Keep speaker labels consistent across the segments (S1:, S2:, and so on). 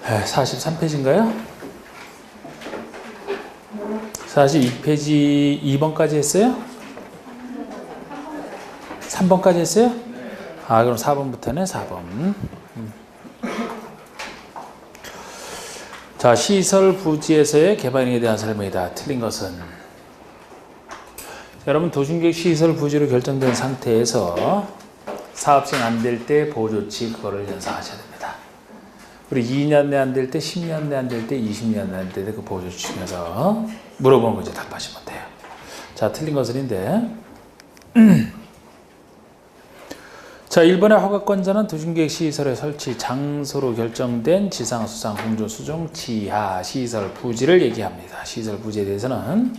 S1: 43페이지인가요? 42페이지 2번까지 했어요? 3번까지 했어요? 그럼 4번부터네. 4번. 자, 시설 부지에서의 개발행위에 대한 설명이다. 틀린 것은, 여러분 도심계획 시설 부지로 결정된 상태에서 사업 시행 안 될 때 보조치 그거를 연상하셔야 됩니다. 우리 2년 내 안 될 때, 10년 내 안 될 때, 20년 내 안 될 때 그 보조치 중에서 물어보는 거 이제 답하시면 돼요. 자, 틀린 것은인데 자, 1번의 허가권자는 도심계획 시설의 설치 장소로 결정된 지상, 수상, 공조, 수종, 지하 시설 부지를 얘기합니다. 시설 부지에 대해서는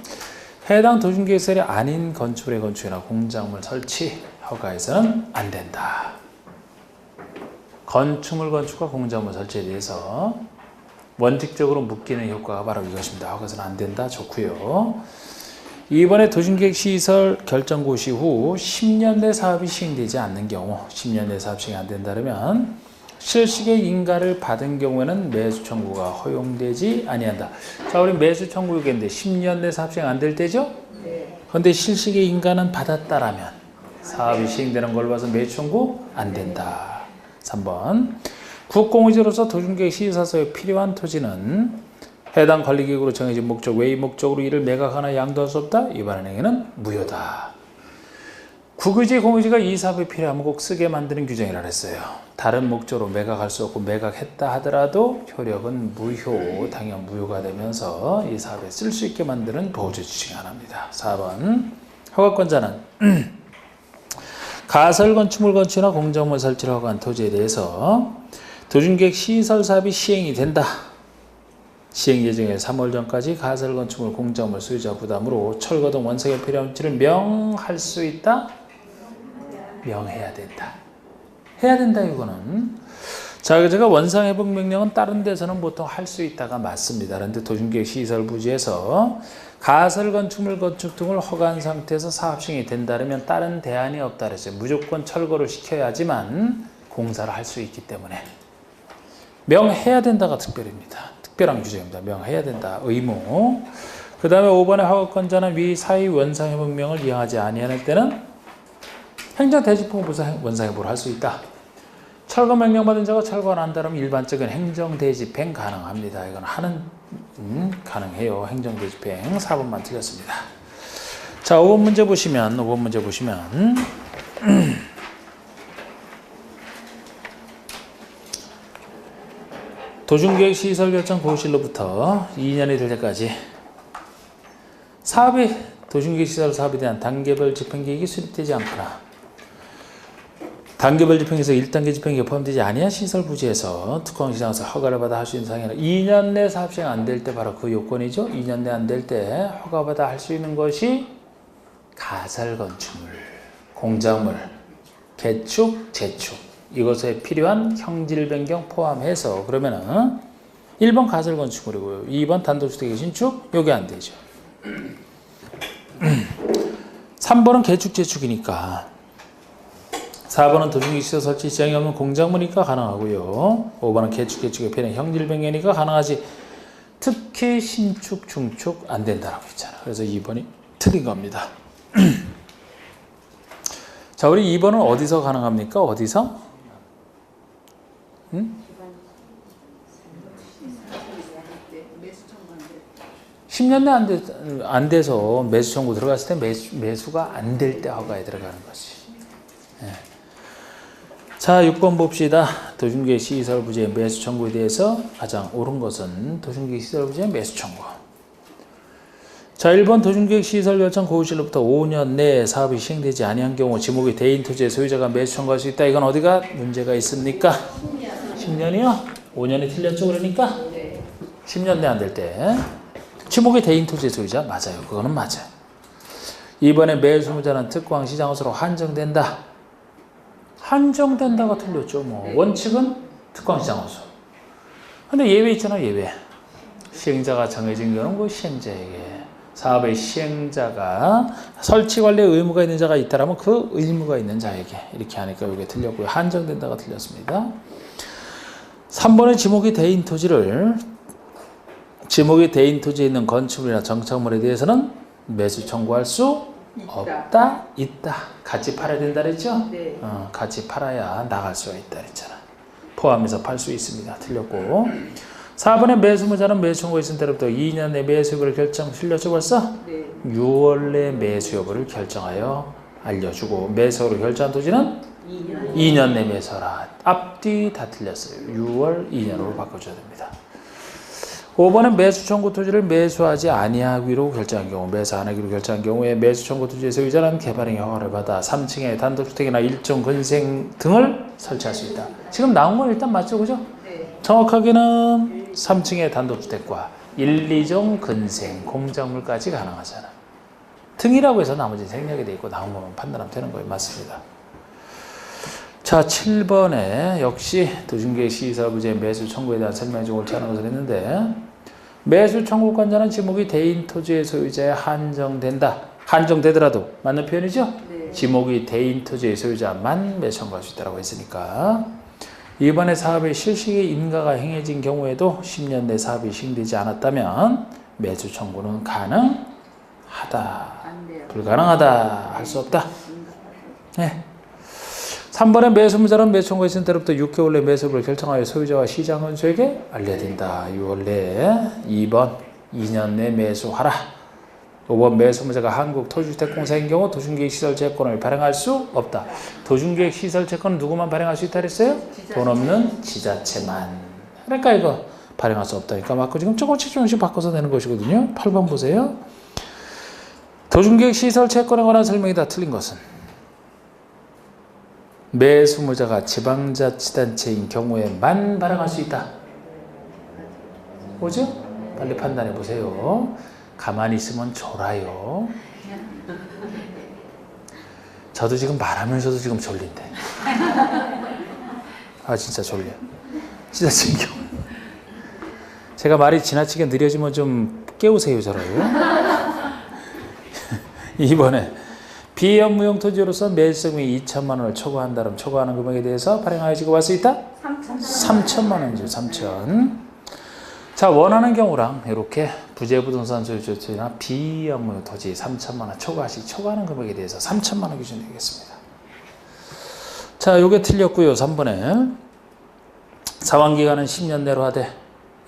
S1: 해당 도심계획시설이 아닌 건축물의 건축이나 공작물 설치 허가에서는 안 된다. 건축물 건축과 공작물 설치에 대해서 원칙적으로 묶이는 효과가 바로 이것입니다. 허가에서는 안 된다. 좋고요. 이번에 도심계획 시설 결정 고시 후 10년 내 사업이 시행되지 않는 경우, 10년 내 사업 시행이 안 된다면 실식의 인가를 받은 경우에는 매수 청구가 허용되지 아니한다. 자, 우리 매수 청구 요구인데 10년 내 사업 시행 안 될 때죠? 그런데 실식의 인가는 받았다라면 사업이 시행되는 걸 봐서 매수 청구 안 된다. 3번. 국공유지로서 도심계획 시설사에 필요한 토지는 해당 관리기구로 정해진 목적 외의 목적으로 이를 매각하나 양도할 수 없다. 이번 행위는 무효다. 국유지, 공유지가 이 사업에 필요하면 꼭 쓰게 만드는 규정이라 했어요. 다른 목적으로 매각할 수 없고 매각했다 하더라도 효력은 무효, 당연 무효가 되면서 이 사업에 쓸 수 있게 만드는 보조지 중 하나입니다. 4번. 허가권자는 가설 건축물 건축이나 공작물 설치를 허가한 토지에 대해서 도심계획 시설 사업이 시행이 된다. 시행 예정일 3월 전까지 가설 건축물 공작물 소유자 부담으로 철거 등 원상에 필요한 지를 명할 수 있다? 명해야 된다. 해야 된다 이거는. 자, 제가 원상회복 명령은 다른 데서는 보통 할 수 있다가 맞습니다. 그런데 도심계획 시설 부지에서 가설 건축물 건축 등을 허가한 상태에서 사업 시행이 된다면 다른 대안이 없다 그랬어요. 무조건 철거를 시켜야지만 공사를 할 수 있기 때문에 명해야 된다가 특별입니다. 특별한 규정입니다. 명해야 된다. 의무. 그 다음에 5번의 허가권자는 위 사의 원상회복명을 이행하지 아니하는 때는 행정대집행부에서 원상회복을 할 수 있다. 철거 명령 받은 자가 철거를 한다면 일반적인 행정대집행 가능합니다. 이건 하는 가능해요. 행정대집행. 4번만 틀렸습니다. 자, 5번 문제 보시면 도중계획 시설 결정 고시로부터 2년이 될 때까지 사업이 도중계획 시설 사업에 대한 단계별 집행계획이 수립되지 않거나 단계별 집행에서 1단계 집행계획에 포함되지 아니한 시설 부지에서 특공시장에서 허가를 받아 할 수 있는 상황이나 2년 내 사업 시행 안 될 때 바로 그 요건이죠. 2년 내 안 될 때 허가받아 할 수 있는 것이 가설 건축물, 공작물, 개축, 재축 이것에 필요한 형질 변경 포함해서 그러면은 1번 가설 건축물이고요. 2번 단독주택의 신축 요게 안 되죠. 3번은 개축 재축이니까 4번은 도중계획 시설 설치 지장이 없는 공작물이니까 가능하고요. 5번은 개축 재축에 필요한 형질 변경이니까 가능하지. 특히 신축 중축 안 된다라고 했잖아. 그래서 2번이 틀린 겁니다. 자, 우리 2번은 어디서 가능합니까? 어디서? 10년 내 안 돼서 매수 청구 들어갔을 때 매수가 안 될 때 허가에 들어가는 것이. 네. 자, 6번 봅시다. 도중계획 시설 부지의 매수 청구에 대해서 가장 옳은 것은 도중계획 시설 부지의 매수 청구. 자, 1번 도중계획 시설 결정 고시로부터 5년 내에 사업이 시행되지 아니한 경우 지목의 대인 토지의 소유자가 매수 청구할 수 있다. 이건 어디가 문제가 있습니까? 10년이요? 5년이 틀렸죠, 그러니까? 10년 내 안 될 때. 지목의 대인 토지의 소유자 맞아요. 그거는 맞아요. 이번에 매수무자는 특광 시장으로 한정된다. 한정된다가 틀렸죠. 뭐 원칙은 특광 시장으로. 근데 예외 있잖아, 예외. 시행자가 정해진 경우는 그 시행자에게 사업의 시행자가 설치 관리에 의무가 있는 자가 있다라면 그 의무가 있는 자에게 이렇게 하니까 이게 틀렸고요. 한정된다가 틀렸습니다. 3번의 지목이 대인 토지에 있는 건축물이나 정착물에 대해서는 매수 청구할 수 없다, 있다. 같이 팔아야 된다 그랬죠?
S2: 네.
S1: 같이 팔아야 나갈 수가 있다 그랬잖아. 포함해서 팔 수 있습니다. 틀렸고. 4번의 매수무자는 매수 청구가 있은 때로부터 2년 내 매수 여부를 틀렸죠 벌써?
S2: 네.
S1: 6월 내 매수 여부를 결정하여 알려주고 매수로 결정한 토지는 2년 내 매수하라. 앞뒤 다 틀렸어요. 6월 2년으로 바꿔줘야 됩니다. 5번은 매수 청구 토지를 매수하지 아니하기로 결정한 경우, 매수 안 하기로 결정한 경우에 매수 청구 토지의 소유자는 개발행위 허가를 받아 3층에 단독주택이나 일종 근생 등을 설치할 수 있다. 지금 나온 건 일단 맞죠, 그죠?
S2: 네.
S1: 정확하게는 3층의 단독주택과 1, 2종 근생, 공작물까지 가능하잖아. 등이라고 해서 나머지 생략이 돼 있고 나온 것만 판단하면 되는 거예요. 맞습니다. 자, 7번에 역시 도중계획 시설 부지의 매수 청구에 대한 설명이 좀 옳지 않은 것을 했는데 매수 청구권자는 지목이 대인 토지의 소유자에 한정되더라도 맞는 표현이죠?
S2: 네.
S1: 지목이 대인 토지의 소유자만 매수 청구할 수 있다고 했으니까 이번에 사업의 실시기 인가가 행해진 경우에도 10년 내 사업이 시행되지 않았다면 매수 청구는 가능하다.
S2: 안 돼요.
S1: 불가능하다. 할 수 없다. 네. 3번의 매수무자는 매수 청구가 있은 때로부터 6개월 내 매수를 결정하여 소유자와 시장 은수에게 알려야 된다. 6월 내에 2번 2년 내 매수하라. 5번 매수무자가 한국토지주택공사인 경우 도중계획시설채권을 발행할 수 없다. 도중계획시설채권은 누구만 발행할 수 있다 그랬어요? 돈 없는 지자체만. 그러니까 이거 발행할 수 없다니까 맞고 지금 조금씩 바꿔서 내는 것이거든요. 8번 보세요. 도중계획시설채권에 관한 설명이 다 틀린 것은 매수무자가 지방자치단체인 경우에만 발행할 수 있다. 뭐죠? 빨리 판단해 보세요. 가만히 있으면 졸아요. 저도 지금 말하면서도 지금 졸린데. 아 진짜 졸려. 지자체인 경우. 제가 말이 지나치게 느려지면 좀 깨우세요 저를. 2번에 비업무용 토지로서 매수금이 2천만 원을 초과한다면 초과하는 금액에 대해서 발행하여 지급할 수 있다? 3천만 원이죠. 3천. 자, 원하는 경우랑 이렇게 부재부동산 소유주택이나 비업무용 토지 3천만 원 초과하는 금액에 대해서 3천만 원 기준이 되겠습니다. 자, 요게 틀렸고요. 3번에 사환기간은 10년 내로 하되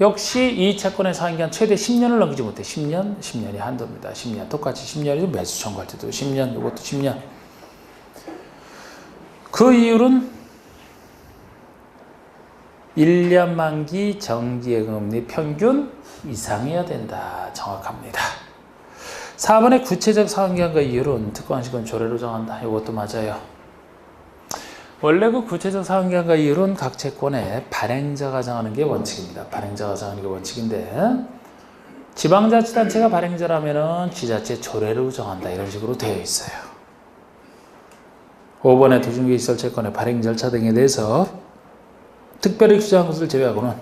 S1: 역시 이 채권의 사환기간 최대 10년을 넘기지 못해. 10년이 한도입니다. 10년. 똑같이 10년이죠. 매수 청구할 때도 10년, 이것도 10년. 그 이율은 1년 만기 정기예금리 평균 이상이어야 된다. 정확합니다. 4번의 구체적 사환기간과 이율은 특권식은 조례로 정한다. 이것도 맞아요. 원래 그 구체적 사환기간과 이율은 각 채권에 발행자가 정하는 게 원칙입니다. 발행자가 정하는 게 원칙인데 지방자치단체가 발행자라면은 지자체 조례로 정한다. 이런 식으로 되어 있어요. 5번의 도중계시설 채권의 발행 절차 등에 대해서 특별히 규정한 것을 제외하고는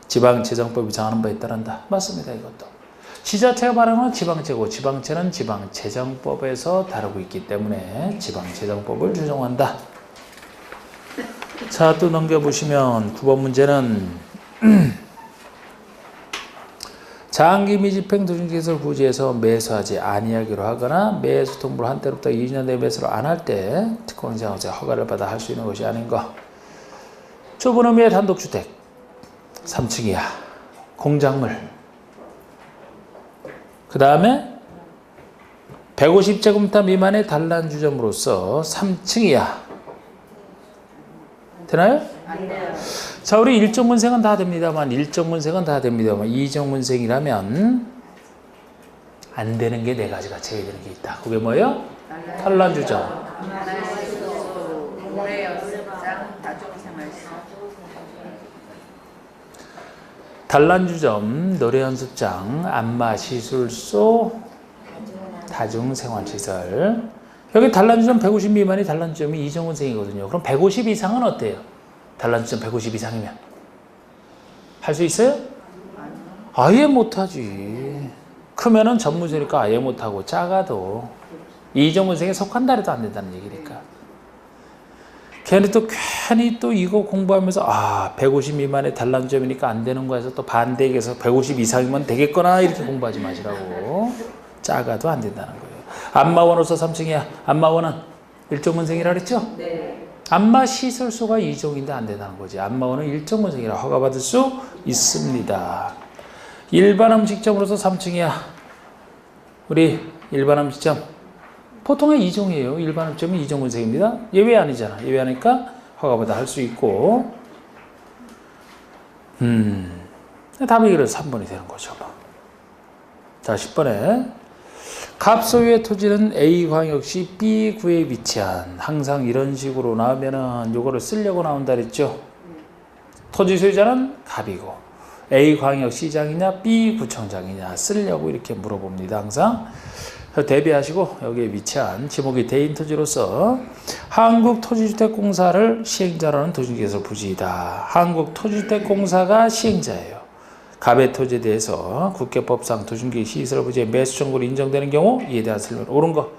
S1: 지방재정법이 정하는 바에 따른다. 맞습니다. 이것도. 지자체가 발행하는 지방채고 지방채는 지방재정법에서 다루고 있기 때문에 지방재정법을 규정한다. 자, 또 넘겨보시면 9번 문제는 장기 미집행 도중계시설 부지에서 매수하지 아니하기로 하거나 매수 통보를 한 때로부터 2년 내 매수를 안 할 때 특권시장에서 허가를 받아 할 수 있는 것이 아닌 거. 좁은 의미의 단독주택 3층 이하 공작물 그 다음에 150제곱미터 미만의 단란주점으로서 3층 이하 되나요?
S2: 안 돼요.
S1: 자, 우리 1종 문생은 다 됩니다만 2종 문생이라면 안 되는 게 4가지가 제외되는 게 있다. 그게 뭐예요? 단란주점,
S2: 모래연습장, 다중생활시.
S1: 단란주점, 노래연습장, 안마시술소, 다중생활시설. 여기 단란주점 150 미만이 단란주점이 2종 문생이거든요. 그럼 150 이상은 어때요? 단란주점 150 이상이면 할 수 있어요? 아예 못하지. 크면은 전문세니까 아예 못하고 작아도 2종 문생에 속한다 해도 안 된다는 얘기니까. 걔는 또 괜히 또 이거 공부하면서 150 미만의 단란점이니까 안 되는 거에서 또 반대에서 150 이상이면 되겠거나 이렇게 공부하지 마시라고. 작아도 안 된다는 거예요. 안마원으로서 3층이야. 안마원은 일종근생이라 그랬죠?
S2: 네.
S1: 안마 시설소가 2종인데 안 된다는 거지. 안마원은 일종근생이라 허가받을 수 있습니다. 일반 음식점으로서 3층이야. 우리 일반 음식점 보통의 2종이에요. 일반 음식점은 2종근생입니다. 예외 아니잖아. 예외하니까 허가받아 할 수 있고. 답이 그래서 3번이 되는 거죠. 자, 10번에 갑 소유의 토지는 A광역시 B구에 위치한, 항상 이런 식으로 나오면은 요거를 쓰려고 나온다 그랬죠. 토지 소유자는 갑이고 A광역시장이냐 B구청장이냐 쓰려고 이렇게 물어봅니다. 항상 대비하시고 여기에 위치한 지목이 대인 토지로서 한국토지주택공사를 시행자라는 도시계획서 부지이다. 한국토지주택공사가 시행자예요. 갑의 토지에 대해서 국계법상 도심계획 시설 부지의 매수 청구로 인정되는 경우 이에 대한 설명. 옳은 거.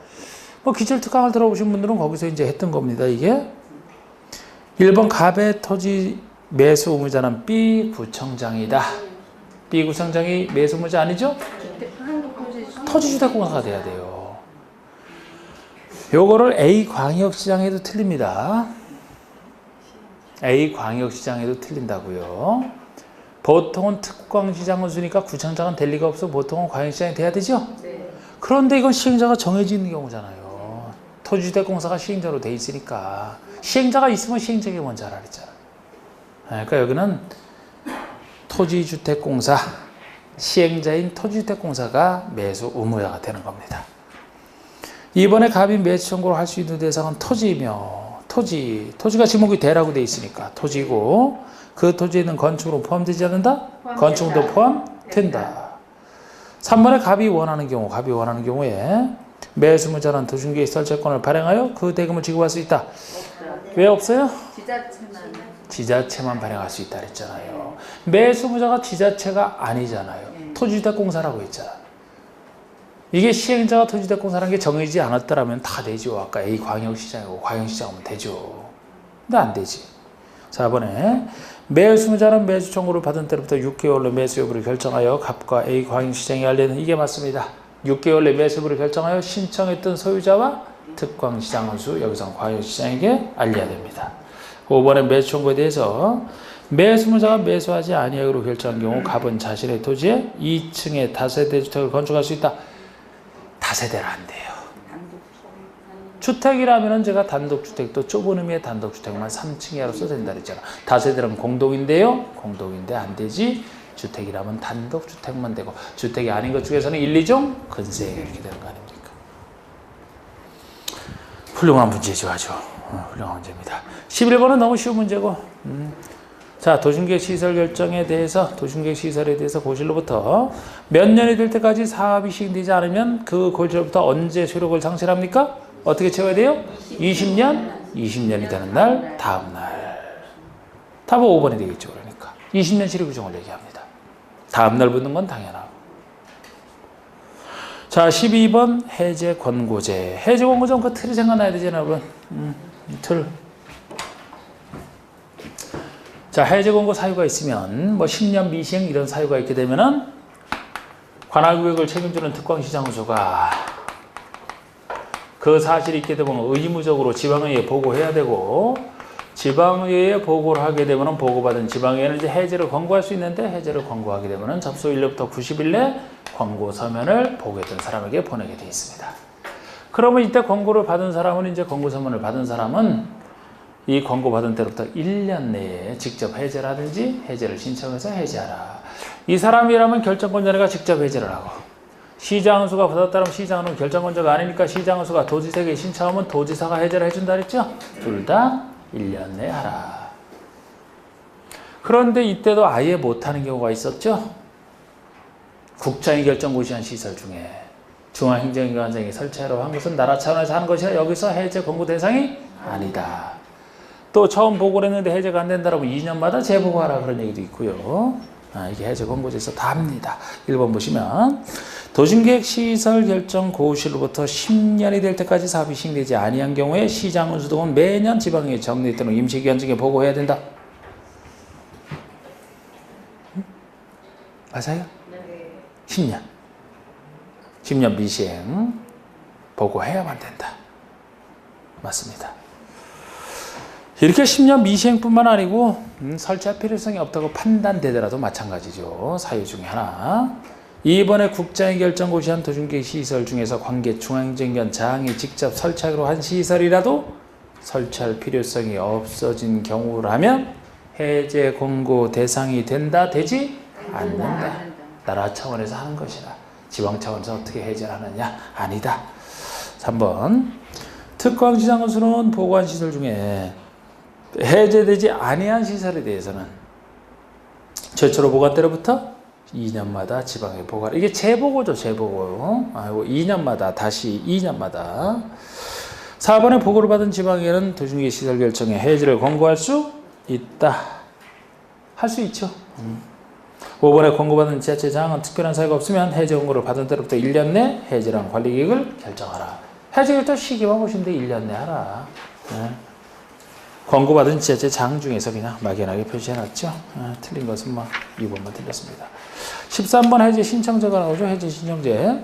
S1: 뭐 기출특강을 들어보신 분들은 거기서 이제 했던 겁니다. 이게 1번 갑의 토지 매수 의무자는 B구청장이다. B구청장이 매수 의무자 아니죠? 토지주택공사가 돼야 돼요. 요거를 A광역시장에도 틀립니다. A광역시장에도 틀린다고요. 보통은 특광시장은 수니까 구청장은 될 리가 없어. 보통은 광역시장이 돼야 되죠?
S2: 네.
S1: 그런데 이건 시행자가 정해져 있는 경우잖아요. 토지주택공사가 시행자로 돼 있으니까. 시행자가 있으면 시행자가 먼저 하라 그랬잖아. 그러니까 여기는 토지주택공사, 시행자인 토지주택공사가 매수 의무자가 되는 겁니다. 이번에 갑이 매수 청구를 할 수 있는 대상은 토지이며, 토지가 지목이 되라고 돼 있으니까 토지고, 그 토지에 있는 건축으로 포함되지 않는다? 건축도 포함된다. 3번에 갑이 원하는 경우에 매수 의무자는 도심계획 설치권을 발행하여 그 대금을 지급할 수 있다. 왜 없어요? 지자체만 발행할 수 있다 그랬잖아요. 매수 의무자가 지자체가 아니잖아요. 토지주택공사라고 했잖아. 이게 시행자가 토지주택공사라는 게 정해지지 않았더라면 다 되죠. 아까 A광역시장이고 광역시장이면 되죠. 근데 안 되지. 4번에 매수 의무자는 매수 청구를 받은 때로부터 6개월 내 매수 여부를 결정하여 갑과 A광역시장이 알리는, 이게 맞습니다. 6개월 내 매수 여부를 결정하여 신청했던 소유자와 특광시장원수, 여기서 광역시장에게 알려야 됩니다. 5번에 매수 청구에 대해서 매수 의무자가 매수하지 아니하기로 결정한 경우 갑은 자신의 토지에 2층에 다세대 주택을 건축할 수 있다. 다세대는 안 돼요. 주택이라면 제가 단독주택도 좁은 의미의 단독주택만 3층 이하로 써도 된다 그랬잖아. 다세대는 공동인데요. 공동인데 안 되지. 주택이라면 단독주택만 되고, 주택이 아닌 것 중에서는 1, 2종 근세 이렇게 되는 거 아닙니까? 훌륭한 문제죠. 아주 훌륭한 문제입니다. 11번은 너무 쉬운 문제고, 자, 도심계획 시설 결정에 대해서, 도심계획 시설에 대해서 고실로부터 몇 년이 될 때까지 사업이 시행되지 않으면 그 고실로부터 언제 효력을 상실합니까? 어떻게 채워야 돼요? 20년? 20년이 되는 날, 다음 날. 답은 5번이 되겠죠. 그러니까 20년 실효 규정을 얘기합니다. 다음 날 붙는 건 당연하고. 자, 12번 해제 권고제. 해제 권고제는 그 틀이 생각나야 되잖아요, 여러분. 틀. 자, 해제 권고 사유가 있으면 뭐 10년 미시행 이런 사유가 있게 되면은 관할구역을 책임지는 특광시장소가 그 사실이 있게 되면 의무적으로 지방의회에 보고해야 되고, 지방의회에 보고를 하게 되면 보고받은 지방의회는 이제 해제를 권고할 수 있는데, 해제를 권고하게 되면 접수일로부터 90일 내 권고 서면을 보고했던 사람에게 보내게 되어 있습니다. 그러면 이때 권고를 받은 사람은, 이제 권고 서면을 받은 사람은 이 권고 받은 때로부터 1년 내에 직접 해제를 하든지 해제를 신청해서 해제하라. 이 사람이라면 결정권자가 직접 해제를 하고, 시장수가 받았다면 시장은 결정권자가 아니니까 시장수가 도지사에게 신청하면 도지사가 해제를 해준다 그랬죠? 둘 다 1년 내에 하라. 그런데 이때도 아예 못하는 경우가 있었죠? 국장이 결정 고시한 시설 중에 중앙행정기관장이 설치하라고 한 것은 나라 차원에서 하는 것이라 여기서 해제 권고 대상이 아니다. 또 처음 보고를 했는데 해제가 안 된다라고 2년마다 재보고하라 그런 얘기도 있고요. 이게 해제 권고지에서 다 합니다. 1번 보시면 도심계획 시설 결정 고시로부터 10년이 될 때까지 사업이 시행되지 아니한 경우에 시장 운수 등은 매년 지방에 정리 또는 임시기관청에 보고해야 된다. 맞아요?
S2: 네.
S1: 10년 미시행 보고해야만 된다. 맞습니다. 이렇게 10년 미시행뿐만 아니고 설치할 필요성이 없다고 판단되더라도 마찬가지죠. 사유 중에 하나. 이번에 국장이 결정 고시한 도중계획 시설 중에서 관계 중앙행정기관 장이 직접 설치하기로 한 시설이라도 설치할 필요성이 없어진 경우라면 해제 권고 대상이 된다, 되지 않는다. 나라 차원에서 하는 것이라 지방 차원에서 어떻게 해제를 하느냐? 아니다. 3번 특광시장으로는 보고한 시설 중에 해제되지 아니한 시설에 대해서는 최초로 보고한 때로부터 2년마다 지방에 보고하라. 이게 재보고죠, 재보고. 2년마다, 다시 2년마다. 4번에 보고를 받은 지방에는 도중계 시설 결정에 해제를 권고할 수 있다. 할 수 있죠. 5번에 권고받은 지자체장은 특별한 사유가 없으면 해제 권고를 받은 때로부터 1년 내 해제랑 관리 계획을 결정하라. 해제 결정 시기만 보시면 돼. 1년 내 하라. 권고받은 지자체장 중에서 그냥 막연하게 표시해놨죠. 틀린 것은 2번만 틀렸습니다. 13번 해제 신청제가 나오죠. 해제 신청제.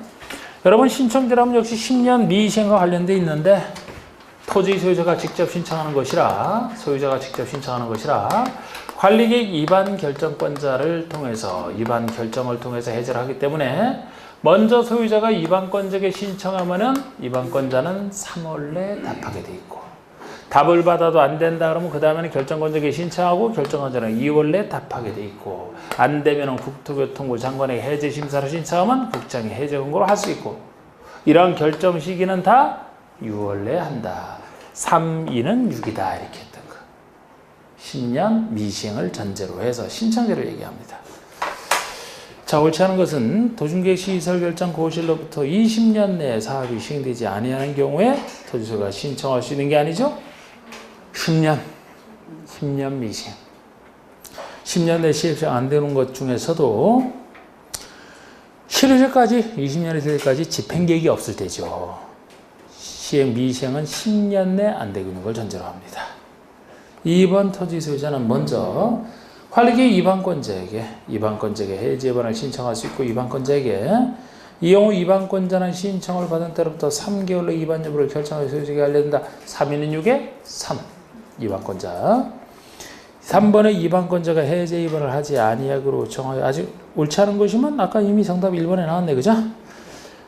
S1: 여러분 신청제라면 역시 10년 미시행과 관련돼 있는데 토지 소유자가 직접 신청하는 것이라 관리계획 위반 결정권자를 통해서 위반 결정을 통해서 해제를 하기 때문에 먼저 소유자가 위반권자에게 신청하면은 위반권자는 3월 내에 답하게 돼 있고 답을 받아도 안 된다 그러면 그 다음에는 결정권자에게 신청하고 결정권자는 2월 내에 답하게 돼 있고 안 되면은 국토교통부 장관에게 해제 심사를 신청하면 국장이 해제 권고를 할 수 있고 이런 결정 시기는 다 6월 내에 한다. 3, 2는 6이다 이렇게 했던 거. 10년 미시행을 전제로 해서 신청제를 얘기합니다. 자, 옳지 않은 것은 도중계획 시설 결정 고시로부터 20년 내에 사업이 시행되지 아니하는 경우에 토지소유가 신청할 수 있는 게 아니죠. 10년 미시행. 10년 내 시행이 안 되는 것 중에서도 실효제까지 20년이 될 때까지 집행계획이 없을 때죠. 시행 미시행은 10년 내 안 되고 있는 걸 전제로 합니다. 2번 토지 소유자는 먼저 관리계획 위반권자에게 해제 위반을 신청할 수 있고 위반권자에게 이 경우 위반권자는 신청을 받은 때로부터 3개월 내 위반 여부를 결정하여 소유자에게 알려준다. 3위는 6에 3 위반권자. 3번에 위반권자가 해제 위반을 하지 아니하기로 정하여 아직 옳지 않은 것이면 아까 이미 정답 1번에 나왔네, 그죠?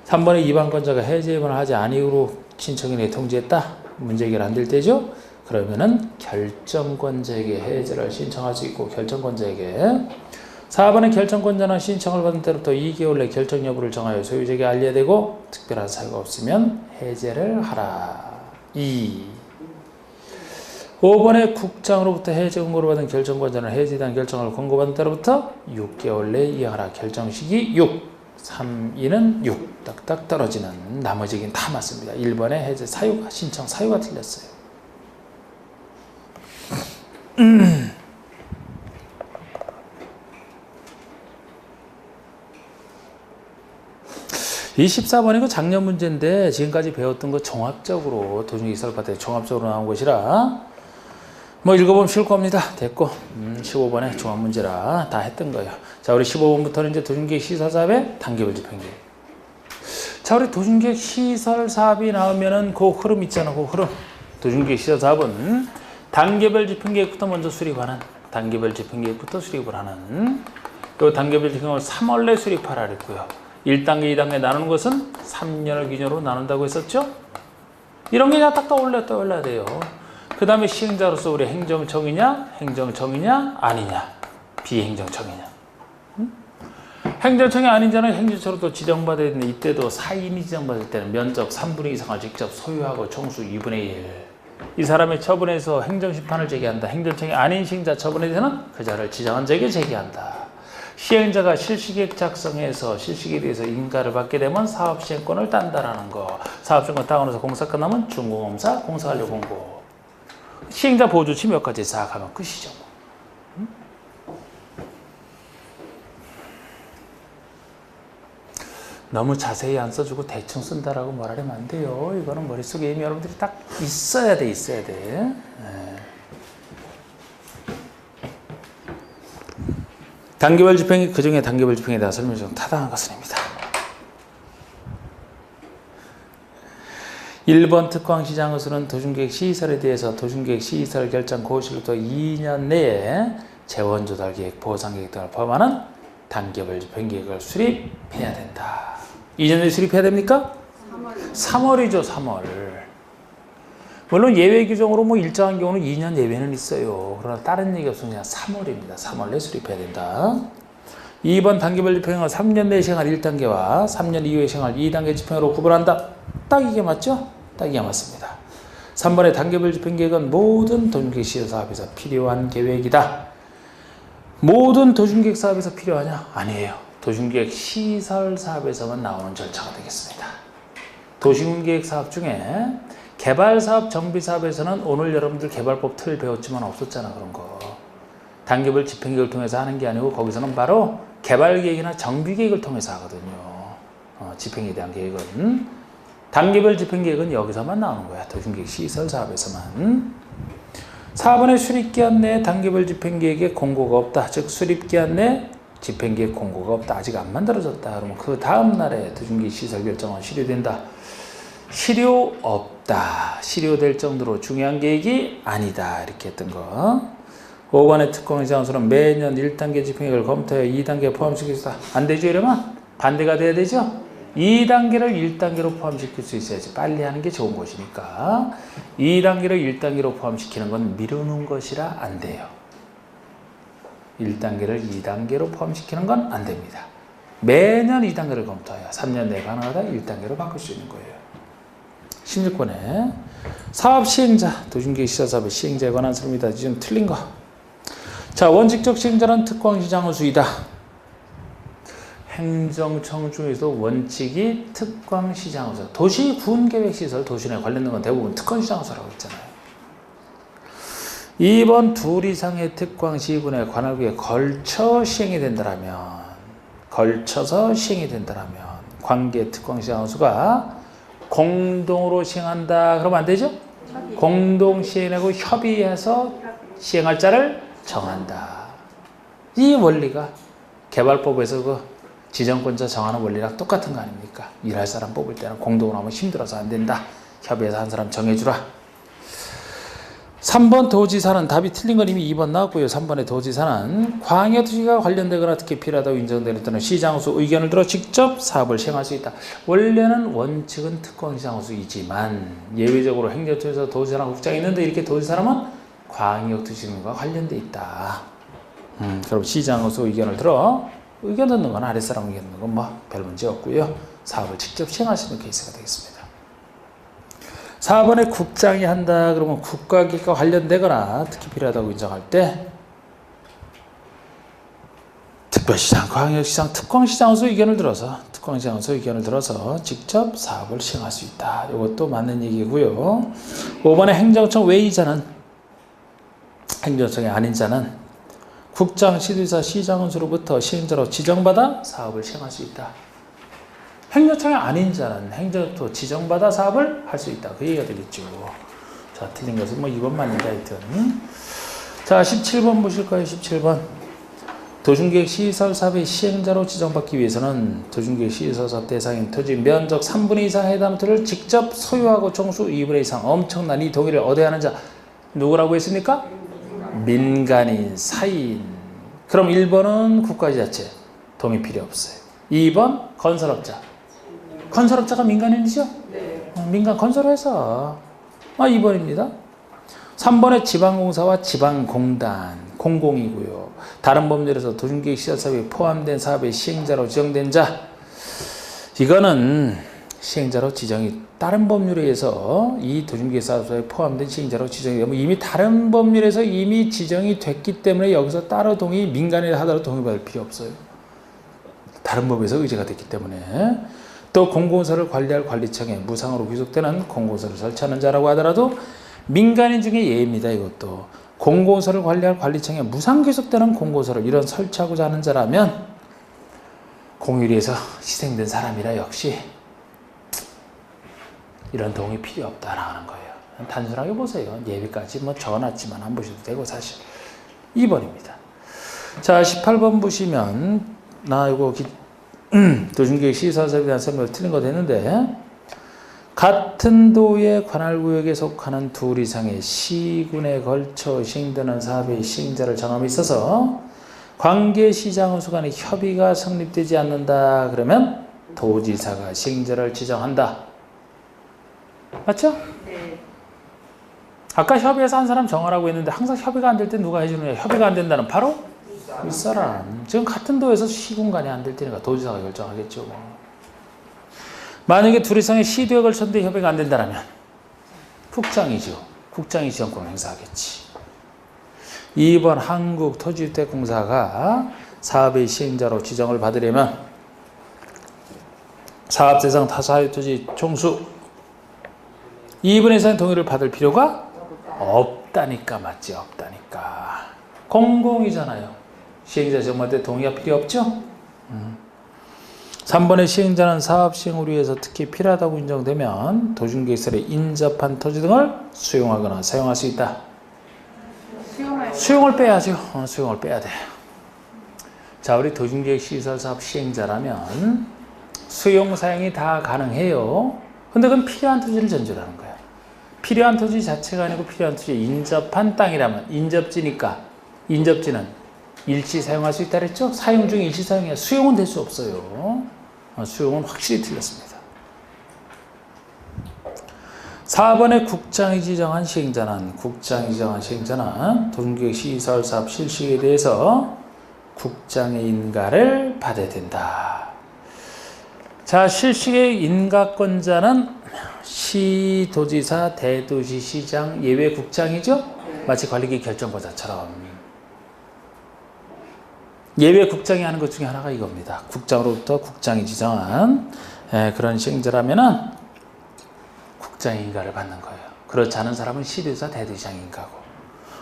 S1: 3번에 위반권자가 해제 위반을 하지 아니하기로 신청인에게 통지했다. 문제 해결 안 될 때죠. 그러면은 결정권자에게 해제를 신청할 수 있고 결정권자에게 4번에 결정권자는 신청을 받은 때로부터 2개월 내 결정 여부를 정하여 소유자에게 알려야 되고 특별한 사유가 없으면 해제를 하라. 5번에 국장으로부터 해제 권고를 받은 결정권자는 해제에 대한 결정을 권고받은 때로부터 6개월 내에 이행하라. 결정 시기 6. 3, 2는 6. 딱딱 떨어지는 나머지긴 다 맞습니다. 1번에 해제 사유가 신청 사유가 틀렸어요. 24번이고 작년 문제인데 지금까지 배웠던 거 종합적으로 도중이설파트에 종합적으로 나온 것이라 읽어보면 쉬울 겁니다. 됐고 15번에 종합 문제라 다 했던 거예요. 자, 우리 15번부터는 이제 도중계획 시설 사업의 단계별 집행계획. 자, 우리 도중계획 시설 사업이 나오면은 그 흐름 있잖아. 그 흐름. 도중계획 시설 사업은 단계별 집행계획부터 먼저 수립하는 단계별 집행계획부터 수립을 하는 또 단계별 집행을 3월 내 수립하라 그랬고요. 1단계, 2단계 나누는 것은 3년을 기준으로 나눈다고 했었죠. 이런 게 그냥 딱 떠올려야 돼요. 그 다음에 시행자로서 우리 행정청이냐 아니냐 비행정청이냐. 행정청이 아닌 자는 행정처로 또 지정받아야 되는데 이때도 사인이 지정받을 때는 면적 3분의 2 이상을 직접 소유하고 총수 2분의 1. 이 사람의 처분에서 행정심판을 제기한다. 행정청이 아닌 시행자 처분에 대해서는 그 자를 지정한 자에게 제기한다. 시행자가 실시계획 작성해서 실시계획에 대해서 인가를 받게 되면 사업시행권을 딴다라는 거. 사업시행권 따고 나서 공사 끝나면 준공검사, 공사완료 공고. 시행자 보조치 몇 가지 싹 하면 끝이죠. 너무 자세히 안 써주고 대충 쓴다라고 말하면 안 돼요. 이거는 머릿속에 이미 여러분들이 딱 있어야 돼. 네. 단계별 집행이 그중에 단계별 집행에 대한 설명이 좀 타당한 것은입니다. 1번 특광시장 의수는 도중계획 시설에 대해서 도중계획 시설 결정 고시로부터 2년 내에 재원조달계획, 보상계획 등을 포함하는 단계별 집행계획을 수립해야 된다. 2년 내에 수립해야 됩니까? 3월이죠. 3월. 물론 예외 규정으로 뭐 일정한 경우는 2년 예외는 있어요. 그러나 다른 얘기 없으면 그냥 3월입니다. 3월 내에 수립해야 된다. 2번 단계별 집행을 3년 내에 시행할 1단계와 3년 이후에 시행할 2단계 집행으로 구분한다. 딱 이게 맞죠? 딱 이게 맞습니다. 3번의 단계별 집행계획은 모든 도중계획 시설 사업에서 필요한 계획이다. 모든 도중계획 사업에서 필요하냐? 아니에요. 도중계획 시설 사업에서만 나오는 절차가 되겠습니다. 도시군계획 사업 중에 개발사업, 정비사업에서는 오늘 여러분들 개발법 틀 배웠지만 없었잖아. 그런 거. 단계별 집행계획을 통해서 하는 게 아니고 거기서는 바로 개발계획이나 정비계획을 통해서 하거든요. 집행에 대한 계획은. 단계별 집행계획은 여기서만 나오는 거야. 도중계획 시설 사업에서만. 4번의 수립기한 내에 단계별 집행계획에 공고가 없다. 즉 수립기한 내 집행계획 공고가 없다. 아직 안 만들어졌다. 그러면 그 다음 날에 도중계획 시설 결정은 실효된다. 실효 없다. 실효될 정도로 중요한 계획이 아니다. 이렇게 했던 거. 5번의 특공시장수는 매년 1단계 집행계획을 검토해 2단계에 포함시키겠다. 안 되죠? 이러면 반대가 돼야 되죠? 2단계를 1단계로 포함시킬 수 있어야지. 빨리 하는 게 좋은 것이니까 2단계를 1단계로 포함시키는 건 미루는 것이라 안 돼요. 1단계를 2단계로 포함시키는 건 안 됩니다. 매년 2단계를 검토해야 3년 내에 가능하다 1단계로 바꿀 수 있는 거예요. 16번에 사업 시행자, 도중계획 시설 사업의 시행자에 관한 설명이다. 지금 틀린 거. 자, 원칙적 시행자는 특광시장 의수이다. 행정청 중에서 원칙이 특광시장 의수. 도시 군계획시설, 도시내 관련된 건 대부분 특광시장 의수라고 했잖아요. 2번 둘 이상의 특광시군의 관할구에 걸쳐서 시행이 된다면 관계 특광시장 의수가 공동으로 시행한다. 그러면 안 되죠? 공동 시행하고 협의해서 시행할 자를 정한다. 이 원리가 개발법에서 그 지정권자 정하는 원리랑 똑같은 거 아닙니까? 일할 사람 뽑을 때는 공동으로 하면 힘들어서 안 된다. 협의해서 한 사람 정해주라. 3번 도지사는 답이 틀린 건 이미 2번 나왔고요. 3번의 도지사는 광역도시가 관련되거나 특히 필요하다고 인정되는 때는 시장수 의견을 들어 직접 사업을 시행할 수 있다. 원래는 원칙은 특광시장수이지만 예외적으로 행정처에서 도지사랑 국장이 있는데 이렇게 도지사라면 광역도시군과 관련돼 있다. 그럼 시장수 의견을 들어 의견 듣는 건 아랫사람 의견 듣는 건 뭐 별 문제 없고요. 사업을 직접 시행할 수 있는 케이스가 되겠습니다. 4번에 국장이 한다. 그러면 국가기획과 관련되거나 특히 필요하다고 인정할 때 특별시장, 광역시장, 특광시장에서 의견을 들어서 직접 사업을 시행할 수 있다. 이것도 맞는 얘기고요. 5번에 행정청 외이자는 행정청이 아닌 자는 국장, 시도지사, 시장원수로부터 시행자로 지정받아 사업을 시행할 수 있다. 행정청이 아닌 자는 행정처 지정받아 사업을 할 수 있다. 그 얘기가 되겠죠. 자, 틀린 것은 뭐 이것만입니다. 하여튼. 자, 17번 보실 거예요. 17번. 도중계획 시설 사업의 시행자로 지정받기 위해서는 도중계획 시설 사업 대상인 토지 면적 3분의 2 이상 해당 토지를 직접 소유하고 총수 2분의 2 이상 엄청난 이 동의를 얻어야 하는 자. 누구라고 했습니까? 민간인, 사인. 그럼 1번은 국가지자체. 동의 필요 없어요. 2번 건설업자. 건설업자가 민간인이죠? 네. 민간 건설회사. 2번입니다. 3번에 지방공사와 지방공단, 공공이고요. 다른 법률에서 도중계획 시설 사업에 포함된 사업의 시행자로 지정된 자. 이거는 시행자로 지정이 다른 법률에 의해서 이 도중계획 사업에 포함된 시행자로 지정이 되면 이미 다른 법률에서 이미 지정이 됐기 때문에 여기서 따로 동의, 민간인을 하더라도 동의받을 필요 없어요. 다른 법에서 의제가 됐기 때문에. 또 공공시설을 관리할 관리청에 무상으로 귀속되는 공공시설을 설치하는 자라고 하더라도 민간인 중에 예입니다. 이것도 공공시설을 관리할 관리청에 무상 귀속되는 공공시설을 이런 설치하고자 하는 자라면 공유리에서 희생된 사람이라 역시 이런 도움이 필요 없다라는 거예요. 단순하게 보세요. 예비까지 뭐 적어놨지만 안 보셔도 되고 사실 2번입니다. 자 18번 보시면 나 이거 도중계획 시설사업에 대한 설명을 틀린 거 됐는데 같은 도의 관할구역에 속하는 둘 이상의 시군에 걸쳐 시행되는 사업의 시행자를 정함에 있어서 관계시장원수 간의 협의가 성립되지 않는다. 그러면 도지사가 시행자를 지정한다. 맞죠?
S2: 네.
S1: 아까 협의해서 한 사람 정하라고 했는데 항상 협의가 안 될 때 누가 해주느냐. 협의가 안 된다는 바로 윗사람. 지금 같은 도에서 시군 간에 안 될 테니까 도지사가 결정하겠죠. 만약에 둘 이상의 시도에 걸쳤는데 협의가 안 된다면 국장이죠. 국장이 지정권을 행사하겠지. 2번 한국토지주택공사가 사업의 시행자로 지정을 받으려면 사업 대상 타사의 토지 총수 2분의 1 동의를 받을 필요가 없다니까. 맞지? 없다니까. 공공이잖아요. 시행자 지정받을 때 동의가 필요 없죠? 3번의 시행자는 사업 시행을 위해서 특히 필요하다고 인정되면 도중계획설에 인접한 토지 등을 수용하거나 사용할 수 있다. 수용을 빼야죠. 수용을 빼야 돼. 자, 우리 도중계획 시설사업 시행자라면 수용 사용이 다 가능해요. 근데 그건 필요한 토지를 전제로 하는 거야. 필요한 토지 자체가 아니고 필요한 토지에 인접한 땅이라면 인접지니까 인접지는 일시 사용할 수 있다 그랬죠? 사용 중에 일시 사용이야. 수용은 될 수 없어요. 수용은 확실히 틀렸습니다. 4번에 국장이 지정한 시행자는 도중계획 시설사업 실시에 대해서 국장의 인가를 받아야 된다. 자, 실시의 인가권자는 시도지사, 대도시시장, 예외 국장이죠? 마치 관리기 결정권자처럼. 예외 국장이 하는 것 중에 하나가 이겁니다. 국장으로부터 국장이 지정한 그런 시행자라면은 국장의 인가를 받는 거예요. 그렇지 않은 사람은 시도지사, 대도시장 인가고.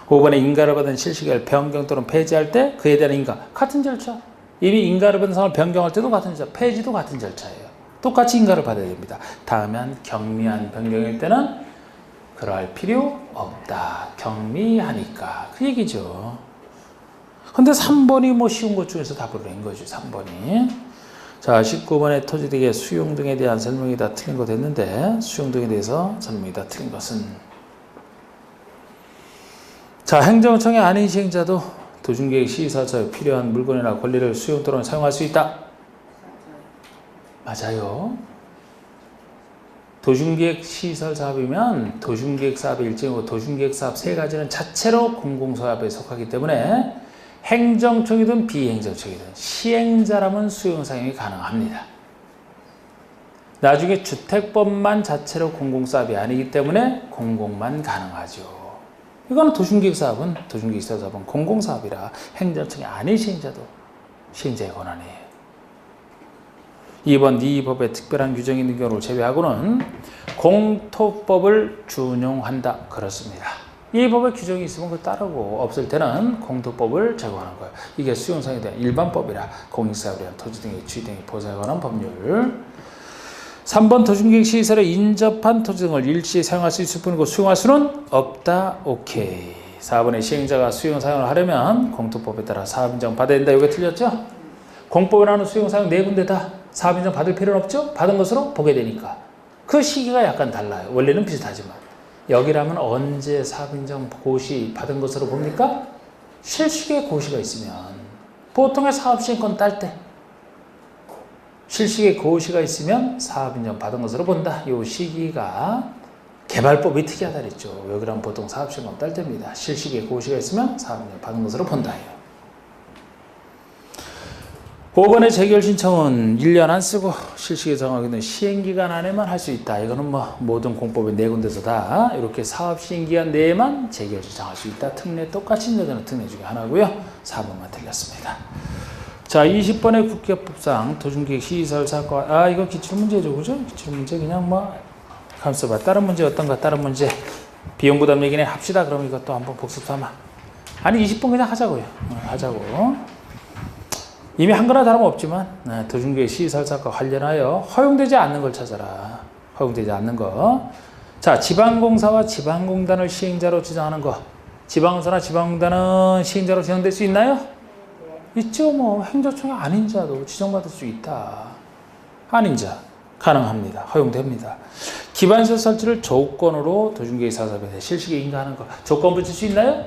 S1: 5번에 인가를 받은 실시계를 변경 또는 폐지할 때 그에 대한 인가 같은 절차. 이미 인가를 받은 사람을 변경할 때도 같은 절차, 폐지도 같은 절차예요. 똑같이 인가를 받아야 됩니다. 다음에 한 경미한 변경일 때는 그럴 필요 없다. 경미하니까 그 얘기죠. 근데 3번이 뭐 쉬운 것 중에서 답을 낸 거죠. 3번이. 자, 19번에 토지 등의 수용 등에 대한 설명이 다 틀린 거 됐는데 수용 등에 대해서 설명이 다 틀린 것은 자, 행정청의 아닌 시행자도 도중계획 시설사에 필요한 물건이나 권리를 수용 또는 사용할 수 있다. 맞아요. 도중계획 시설 사업이면 도중계획 사업의 일종이고 도중계획 사업 세 가지는 자체로 공공사업에 속하기 때문에 행정청이든 비행정청이든 시행자라면 수용 사용이 가능합니다. 나중에 주택법만 자체로 공공사업이 아니기 때문에 공공만 가능하죠. 이거는 도중계획 사업은 공공사업이라 행정청이 아닌 시행자도 시행자의 권한이에요. 2번 이 법에 특별한 규정이 있는 경우를 제외하고는 공토법을 준용한다. 그렇습니다. 이 법에 규정이 있으면 그걸 따르고 없을 때는 공토법을 적용하는 거예요. 이게 수용사에 대한 일반법이라 공익사업에 대한 토지 등의 주의 등의 보상에 관한 법률. 3번 도중계획 시설에 인접한 토지 등을 일시에 사용할 수 있을 뿐이고 수용할 수는 없다. 오케이. 4번에 시행자가 수용 사용을 하려면 공토법에 따라 사업인정 받아야 된다. 이게 틀렸죠? 공법에 나오는 수용 사용 네 군데 다 사업인정 받을 필요는 없죠? 받은 것으로 보게 되니까. 그 시기가 약간 달라요. 원래는 비슷하지만. 여기라면 언제 사업인정 고시 받은 것으로 봅니까? 실시계 고시가 있으면 보통의 사업시행권 딸 때 실시계 고시가 있으면 사업인정 받은 것으로 본다. 이 시기가 개발법이 특이하다 그랬죠. 여기라면 보통 사업시행권 딸 때입니다. 실시계 고시가 있으면 사업인정 받은 것으로 본다. 5번의 재결 신청은 1년 안 쓰고 실시계 정하기는 시행기간 안에만 할 수 있다. 이거는 뭐 모든 공법의 네 군데서 다 이렇게 사업 시행기간 내에만 재결 신청할 수 있다. 특례 똑같이 인정되는 특례 중에 하나고요. 4번만 틀렸습니다. 자, 20번의 국회법상 도중계획 시설사과 이거 기출문제죠. 그죠? 기출문제 그냥 뭐 가만있어 봐. 다른 문제 어떤가? 다른 문제 비용부담 얘기네 합시다. 그럼 이것도 한번 복습 삼아. 아니 20번 그냥 하자고요. 하자고. 이미 한 거나 다름없지만 도중계획 시설사과 관련하여 허용되지 않는 걸 찾아라. 허용되지 않는 거. 자, 지방공사와 지방공단을 시행자로 지정하는 거. 지방공사나 지방공단은 시행자로 지정될 수 있나요? 있죠. 뭐 행정청이 아닌 자도 지정받을 수 있다. 아닌 자 가능합니다. 허용됩니다. 기반시설 설치를 조건으로 도중계획 사업에 실시에 인가하는 거. 조건 붙일 수 있나요?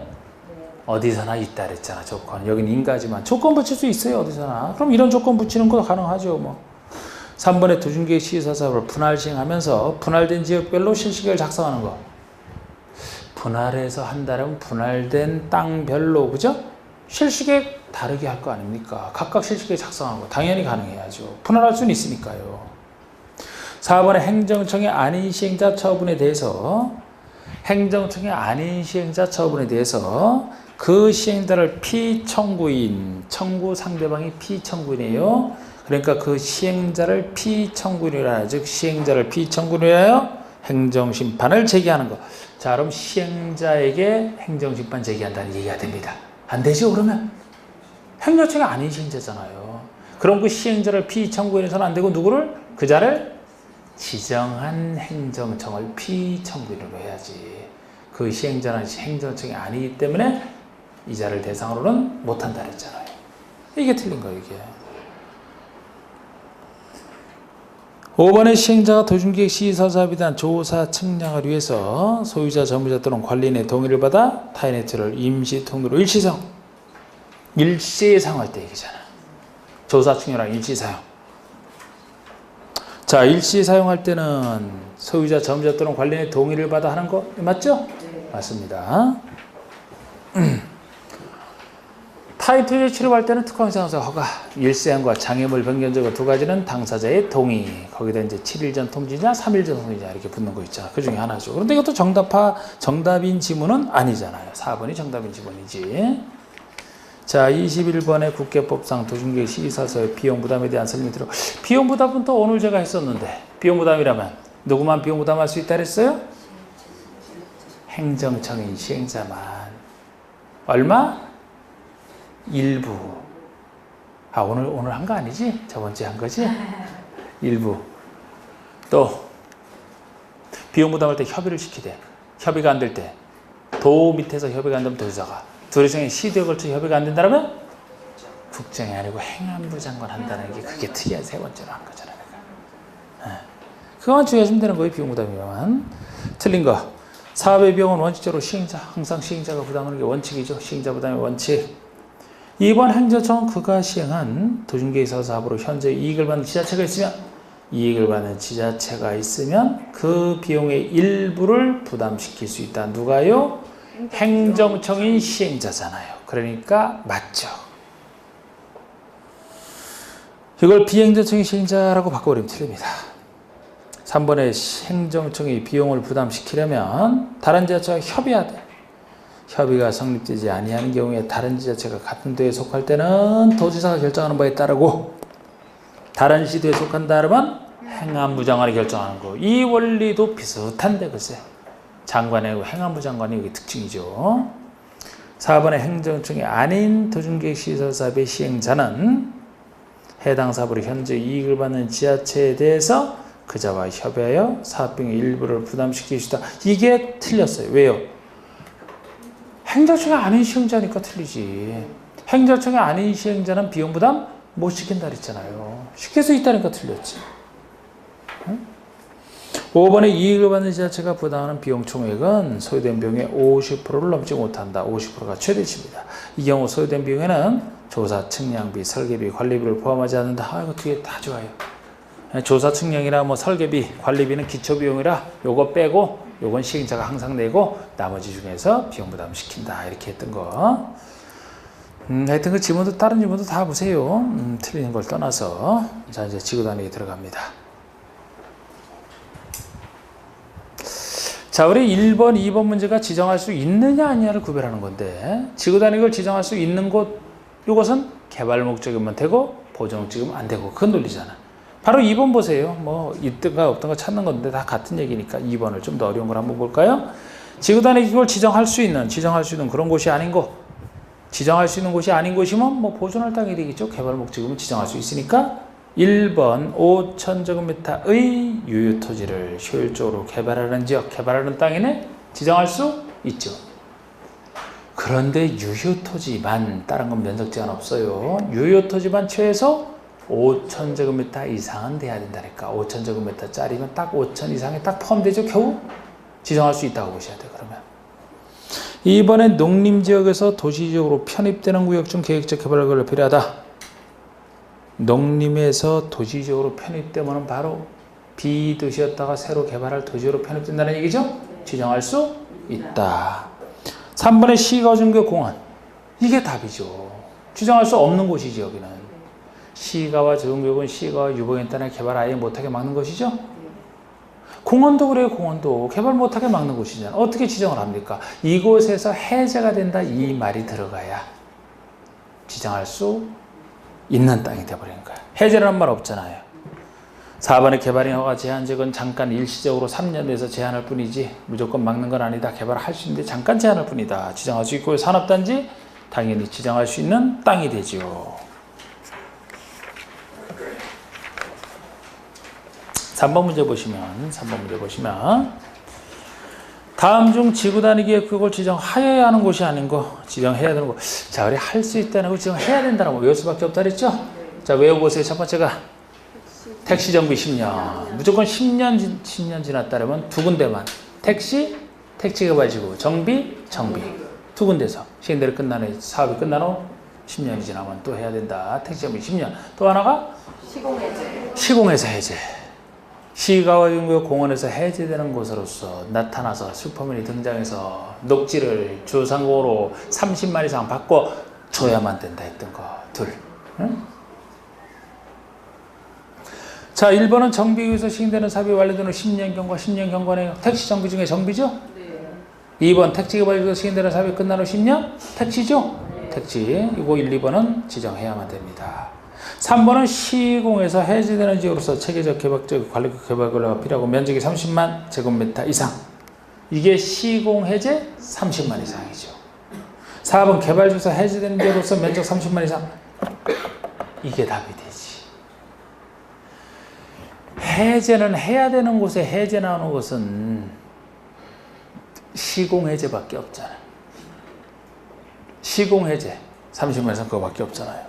S1: 어디서나 있다 그랬잖아. 조건. 여긴 인가지만 조건 붙일 수 있어요. 어디서나. 그럼 이런 조건 붙이는 거 가능하죠. 뭐. 3번에 도중계획 시설 사업을 분할 시행하면서 분할된 지역별로 실시계획을 작성하는 거. 분할해서 한다면 분할된 땅별로 그죠? 실시계획 다르게 할 거 아닙니까? 각각 실시계획 작성하는 거 당연히 가능해야죠. 분할할 수는 있으니까요. 4번에 행정청의 아닌 시행자 처분에 대해서 행정청의 아닌 시행자 처분에 대해서 그 시행자를 피청구인, 청구 상대방이 피청구인이에요. 그러니까 그 시행자를 피청구인이라, 즉 시행자를 피청구인이라여 행정심판을 제기하는 거. 자, 그럼 시행자에게 행정심판 제기한다는 얘기가 됩니다. 안 되죠, 그러면? 행정청이 아닌 시행자잖아요. 그럼 그 시행자를 피청구인해서는 안 되고 누구를? 그 자를 지정한 행정청을 피청구인으로 해야지. 그 시행자는 행정청이 아니기 때문에 이 자를 대상으로는 못한다 그랬잖아요. 이게 틀린 거예요, 이게. 5번의 시행자가 도중계획 시설사업에 대한 조사 측량을 위해서 소유자, 전무자 또는 관리인의 동의를 받아 타인의 틀을 임시 통로로 일시사용. 일시에 사용할 때 얘기잖아. 조사 측량이랑 일시 사용. 자, 일시 사용할 때는 소유자, 전무자 또는 관리인의 동의를 받아 하는 거 맞죠? 네. 맞습니다. 타인 투자 취급할 때는 특허행사원사 허가, 일시행과 장애물 변경제거 두 가지는 당사자의 동의. 거기다 이제 7일 전 통지냐, 3일 전 통지냐 이렇게 붙는 거 있잖아. 그 중에 하나죠. 그런데 이것도 정답인 지문은 아니잖아요. 4번이 정답인 지문이지. 자, 21번의 국회법상 도중계획 시설사의 비용 부담에 대한 설명 들어. 비용 부담은 또 오늘 제가 했었는데 비용 부담이라면 누구만 비용 부담할 수 있다 그랬어요? 행정청인 시행자만. 얼마? 일부. 아, 오늘 한 거 아니지? 저번 주에 한 거지? 일부. 또 비용 부담할 때 협의를 시키되 협의가 안 될 때 도 밑에서 협의가 안 되면 도지사가, 둘이 중에 시도에 걸쳐 협의가 안 된다면 국정이 아니고 행안부 장관 한다는 게 그게 특이한 세 번째로 한 거잖아요. 그거만 주의하시면 되는 거예요. 비용 부담이면. 틀린 거. 사업의 비용은 원칙적으로 시행자, 항상 시행자가 부담하는 게 원칙이죠. 시행자 부담의 원칙. 2번 행정청은 그가 시행한 도중계획 사업으로 현재 이익을 받는 지자체가 있으면 그 비용의 일부를 부담시킬 수 있다. 누가요? 행정청인 시행자잖아요. 그러니까 맞죠. 이걸 비행정청인 시행자라고 바꿔버리면 틀립니다. 3번에 행정청이 비용을 부담시키려면 다른 지자체와 협의해야 돼. 협의가 성립되지 아니하는 경우에 다른 지자체가 같은 도에 속할 때는 도지사가 결정하는 바에 따르고 다른 시도에 속한다 그러면 행안부 장관이 결정하는 거. 이 원리도 비슷한데 글쎄. 장관이고 행안부 장관이 여기 특징이죠. 4번의 행정청이 아닌 도중계획 시설사업의 시행자는 해당 사업으로 현재 이익을 받는 지자체에 대해서 그자와 협의하여 사업 비용의 일부를 부담시킬 수 있다. 이게 틀렸어요. 왜요? 행정청이 아닌 시행자니까 틀리지. 행정청이 아닌 시행자는 비용 부담 못 시킨다 그랬잖아요. 시킬 수 있다니까 틀렸지. 응? 5번에 이익을 받는 지자체가 부담하는 비용 총액은 소요된 비용의 50%를 넘지 못한다. 50%가 최대치입니다. 이 경우 소요된 비용에는 조사, 측량비, 설계비, 관리비를 포함하지 않는다. 아, 이거 뒤에 다 좋아요. 조사, 측량이나 뭐 설계비, 관리비는 기초비용이라 요거 빼고 요건 시행자가 항상 내고 나머지 중에서 비용 부담 시킨다. 이렇게 했던 거. 하여튼 그 지문도 다른 지문도 다 보세요. 틀리는 걸 떠나서. 자, 이제 지구단위에 들어갑니다. 자, 우리 1번, 2번 문제가 지정할 수 있느냐 아니냐를 구별하는 건데 지구단위를 지정할 수 있는 곳, 이것은 개발 목적이면 되고 보존 목적이면 안 되고 그건 논리잖아. 바로 2번 보세요. 뭐 있든가 없든가 찾는 건데 다 같은 얘기니까 2번을 좀 더 어려운 걸 한번 볼까요? 지구단위 이걸 지정할 수 있는 그런 곳이 아닌 곳. 지정할 수 있는 곳이 아닌 곳이면 뭐 보존할 땅이 되겠죠. 개발 목적이면 지정할 수 있으니까 1번 5,000제곱미터의 유효토지를 효율적으로 개발하는 지역, 개발하는 땅에는 지정할 수 있죠. 그런데 유효토지만, 다른 건 면적 제한 없어요. 유효토지만 최소 5,000제곱미터 이상은 돼야 된다니까. 5,000제곱미터짜리면 딱 5,000 이상에 딱 포함되죠. 겨우 지정할 수 있다고 보셔야 돼요. 그러면 이번엔 농림지역에서 도시지역으로 편입되는 구역 중 계획적 개발을 필요하다. 농림에서 도시지역으로 편입되면 바로 비도시였다가 새로 개발할 도시로 편입된다는 얘기죠. 지정할 수 있다. 3번의 시가 준교 공원. 이게 답이죠. 지정할 수 없는 곳이지 여기는. 시가와 저준교역은 시가와 유보인 땅에 개발 아예 못하게 막는 것이죠. 공원도 그래요. 공원도 개발 못하게 막는 곳이잖아요. 어떻게 지정을 합니까? 이곳에서 해제가 된다 이 말이 들어가야 지정할 수 있는 땅이 돼버리는 거야. 해제라는 말 없잖아요. 4번의 개발인 허가 제한적은 잠깐 일시적으로 3년 내에서 제한할 뿐이지 무조건 막는 건 아니다. 개발할 수 있는데 잠깐 제한할 뿐이다. 지정할 수 있고 산업단지 당연히 지정할 수 있는 땅이 되죠. 3번 문제 보시면 다음 중 지구 단위 계획국을 지정하여야 하는 곳이 아닌 거, 지정해야 되는 곳. 자, 우리 할 수 있다는 거 지정해야 된다는 거 외울 수밖에 없다 그랬죠? 자, 외워보세요. 첫 번째가 택시 정비 10년. 무조건 10년 지났다면 두 군데만. 택시 개발지구, 정비. 두 군데서 시행대로 끝나는 사업이 끝난 후 10년이 지나면 또 해야 된다. 택시 정비 10년. 또 하나가 시공해서 해제. 시가와 jungu역 공원에서 해제되는 곳으로서 나타나서 슈퍼맨이 등장해서 녹지를 주상공으로 30만 이상 바꿔줘야만 된다 했던 거 둘. 응? 자, 1번은 정비위에서 시행되는 사업이 완료된 후 10년 경과, 10년 경과네요. 택시 정비 중에 정비죠? 네. 2번 택지 개발에서 시행되는 사업이 끝난 후 10년? 택시죠? 네. 택지. 이거 1, 2번은 지정해야만 됩니다. 3번은 시공에서 해제되는 지역으로서 체계적 개발적 관리적 개발 권리가 필요하고 면적이 30만 제곱미터 이상. 이게 시공 해제 30만 이상이죠. 4번 개발 중에서 해제되는 지역으로서 면적 30만 이상. 이게 답이 되지. 해제는 해야 되는 곳에 해제 나오는 것은 시공 해제밖에 없잖아요. 시공 해제 30만 이상 그거밖에 없잖아요.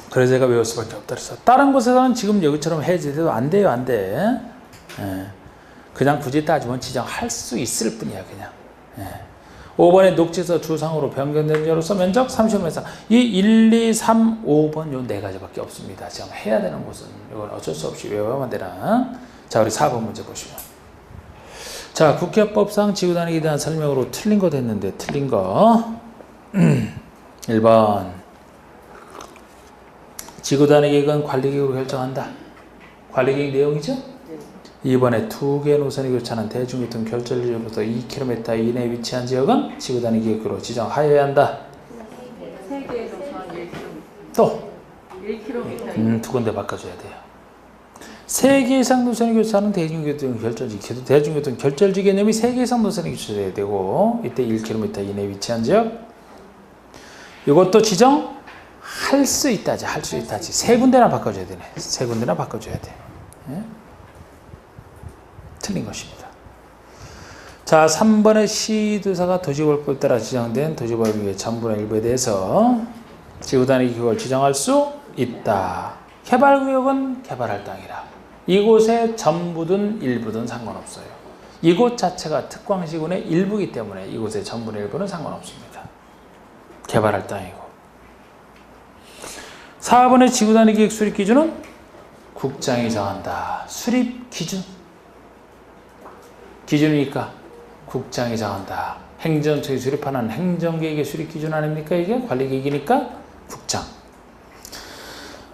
S1: 그래서 제가 외울 수밖에 없다 그랬어. 다른 곳에서는 지금 여기처럼 해제돼도 안 돼요. 안 돼. 예. 그냥 굳이 따지면 지정할 수 있을 뿐이야. 그냥. 예. 5번에 녹지에서 주상으로 변경된 지역으로서 면적 30만 이상. 이 1, 2, 3, 5번 요 네 가지밖에 없습니다. 지금 해야 되는 곳은 이건 어쩔 수 없이 외워야만 되나. 자, 우리 4번 문제 보시면. 자, 국회법상 지구단위에 대한 설명으로 틀린 거 됐는데 틀린 거 1번 지구단위 계획은 관리계획으로 결정한다. 관리계획 내용이죠? 네. 2번에 두 개의 노선이 교차하는 대중교통 결절지역부터 2km 이내에 위치한 지역은 지구단위 계획으로 지정하여야 한다.
S2: 세 개의 노선 1km.
S1: 또
S2: 1km.
S1: 두 군데 바꿔줘야 돼요. 3개 이상 노선이 교차하는 대중교통 결절지, 대중교통 결절지 개념이 3개 이상 노선이 교차해야 되고 이때 1km 이내에 위치한 지역. 이것도 지정 할 수 있다지, 할 수 있다지. 세 군데나 바꿔줘야 되네. 세 군데나 바꿔줘야 돼. 예? 틀린 것입니다. 자, 3번의 시도사가 도시개발법에 따라 지정된 도시개발구역의 전분의 일부에 대해서 지구단위 계획을 지정할 수 있다. 개발구역은 개발할 땅이라. 이곳에 전부든 일부든 상관없어요. 이곳 자체가 특광시군의 일부이기 때문에 이곳의 전분의 일부는 상관없습니다. 개발할 땅이고. 4번의 지구단위 계획 수립 기준은 국장이 정한다. 수립 기준. 기준이니까 국장이 정한다. 행정처에 수립하는 행정계획의 수립 기준 아닙니까? 이게 관리계획이니까 국장.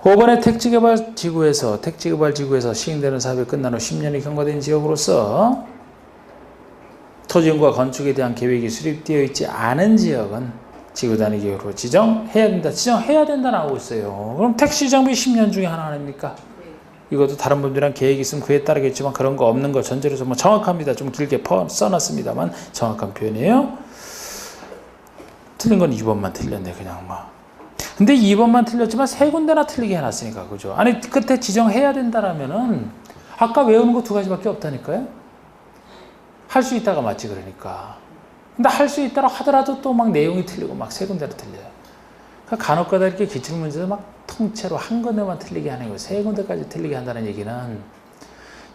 S1: 5번의 택지개발지구에서 시행되는 사업이 끝난 후 10년이 경과된 지역으로서 토지용과 건축에 대한 계획이 수립되어 있지 않은 지역은 지구단위 계획으로 지정해야 된다. 지정해야 된다 나오고 있어요. 그럼 택시 정비 10년 중에 하나 아닙니까? 이것도 다른 분들이랑 계획이 있으면 그에 따르겠지만 그런 거 없는 거 전제로서 뭐 정확합니다. 좀 길게 써놨습니다만 정확한 표현이에요. 틀린 건 2번만 틀렸네, 그냥 막. 근데 2번만 틀렸지만 세 군데나 틀리게 해놨으니까, 그죠? 아니, 끝에 지정해야 된다라면은, 아까 외우는 거 두 가지밖에 없다니까요? 할 수 있다가 맞지, 그러니까. 근데 할 수 있다라 하더라도 또 막 내용이 틀리고 막 세 군데로 틀려요. 그러니까 간혹가다 이렇게 기출문제에서 막 통째로 한 군데만 틀리게 하는 거, 세 군데까지 틀리게 한다는 얘기는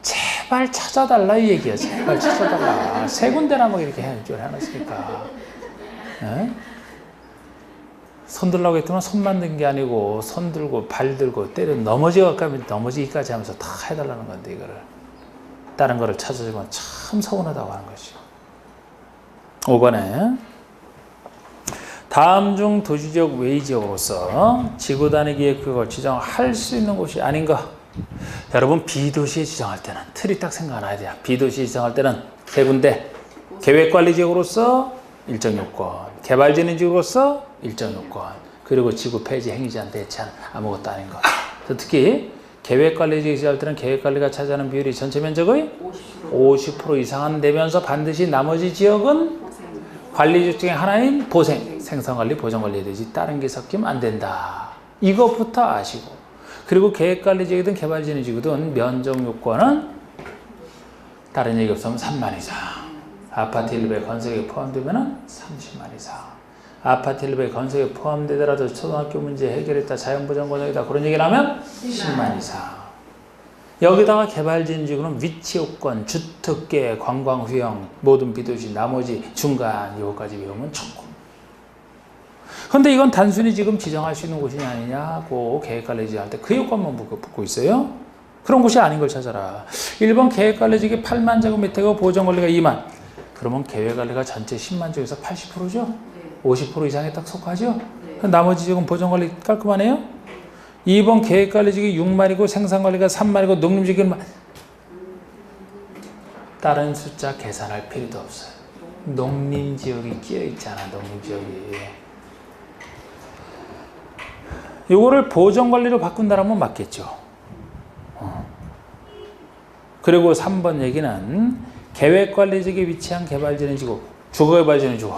S1: 제발 찾아달라 이 얘기야. 제발 찾아달라. 세 군데나 막 이렇게 해놨으니까. 네? 손 들라고 했더니 손 만든 게 아니고 손 들고 발 들고 때려 넘어지기까지 하면서 다 해달라는 건데 이거를 다른 거를 찾아주면 참 서운하다고 하는 것이죠. 5번에 다음 중 도시적 외지역으로서 지구 단위 기획구역을 지정할 수 있는 곳이 아닌가? 여러분 B도시에 지정할 때는 틀이 딱 생각나야 돼요. B도시에 지정할 때는 세 군데 계획관리지역으로서 일정 요건, 개발진흥지역으로서 일정 요건, 그리고 지구 폐지 행위제한 대체한 아무것도 아닌 것. 특히 계획관리지역에 지정할 때는 계획관리가 차지하는 비율이 전체 면적의 50% 이상은 되면서 반드시 나머지 지역은 관리지역 중에 하나인 보생, 생산관리, 보전관리에 되지 다른 게 섞이면 안 된다. 이것부터 아시고, 그리고 계획관리지역이든 개발진흥지역이든 면적 요건은 다른 얘기 없으면 3만 이상, 아파트 일부의 건설에 포함되면 30만 이상, 아파트 일부의 건설에 포함되더라도 초등학교 문제 해결했다, 자연보전권역이다 그런 얘기를 하면 10만 이상. 여기다가 개발진흥지역은 위치요건, 주특계, 관광휴양, 모든 비도시, 나머지 중간 이거까지 외우면 좋고. 근데 이건 단순히 지금 지정할 수 있는 곳이 아니냐고 계획관리지역 할 때 그 요건만 붙고 있어요. 그런 곳이 아닌 걸 찾아라. 1번 계획관리지역이 8만 제곱미터고 보전관리가 2만. 그러면 계획관리가 전체 10만 중에서 80%죠?
S2: 네.
S1: 50% 이상에 딱 속하죠?
S2: 네.
S1: 나머지 지역은 보전관리 깔끔하네요? 2번 계획관리지역이 6만이고 생산관리가 3만이고 농림지역은 다른 숫자 계산할 필요도 없어요. 농림지역이 끼어있잖아, 농림지역이. 요거를 보전관리로 바꾼다라면 맞겠죠. 그리고 3번 얘기는 계획관리지역에 위치한 개발진흥지구, 주거개발진흥지구.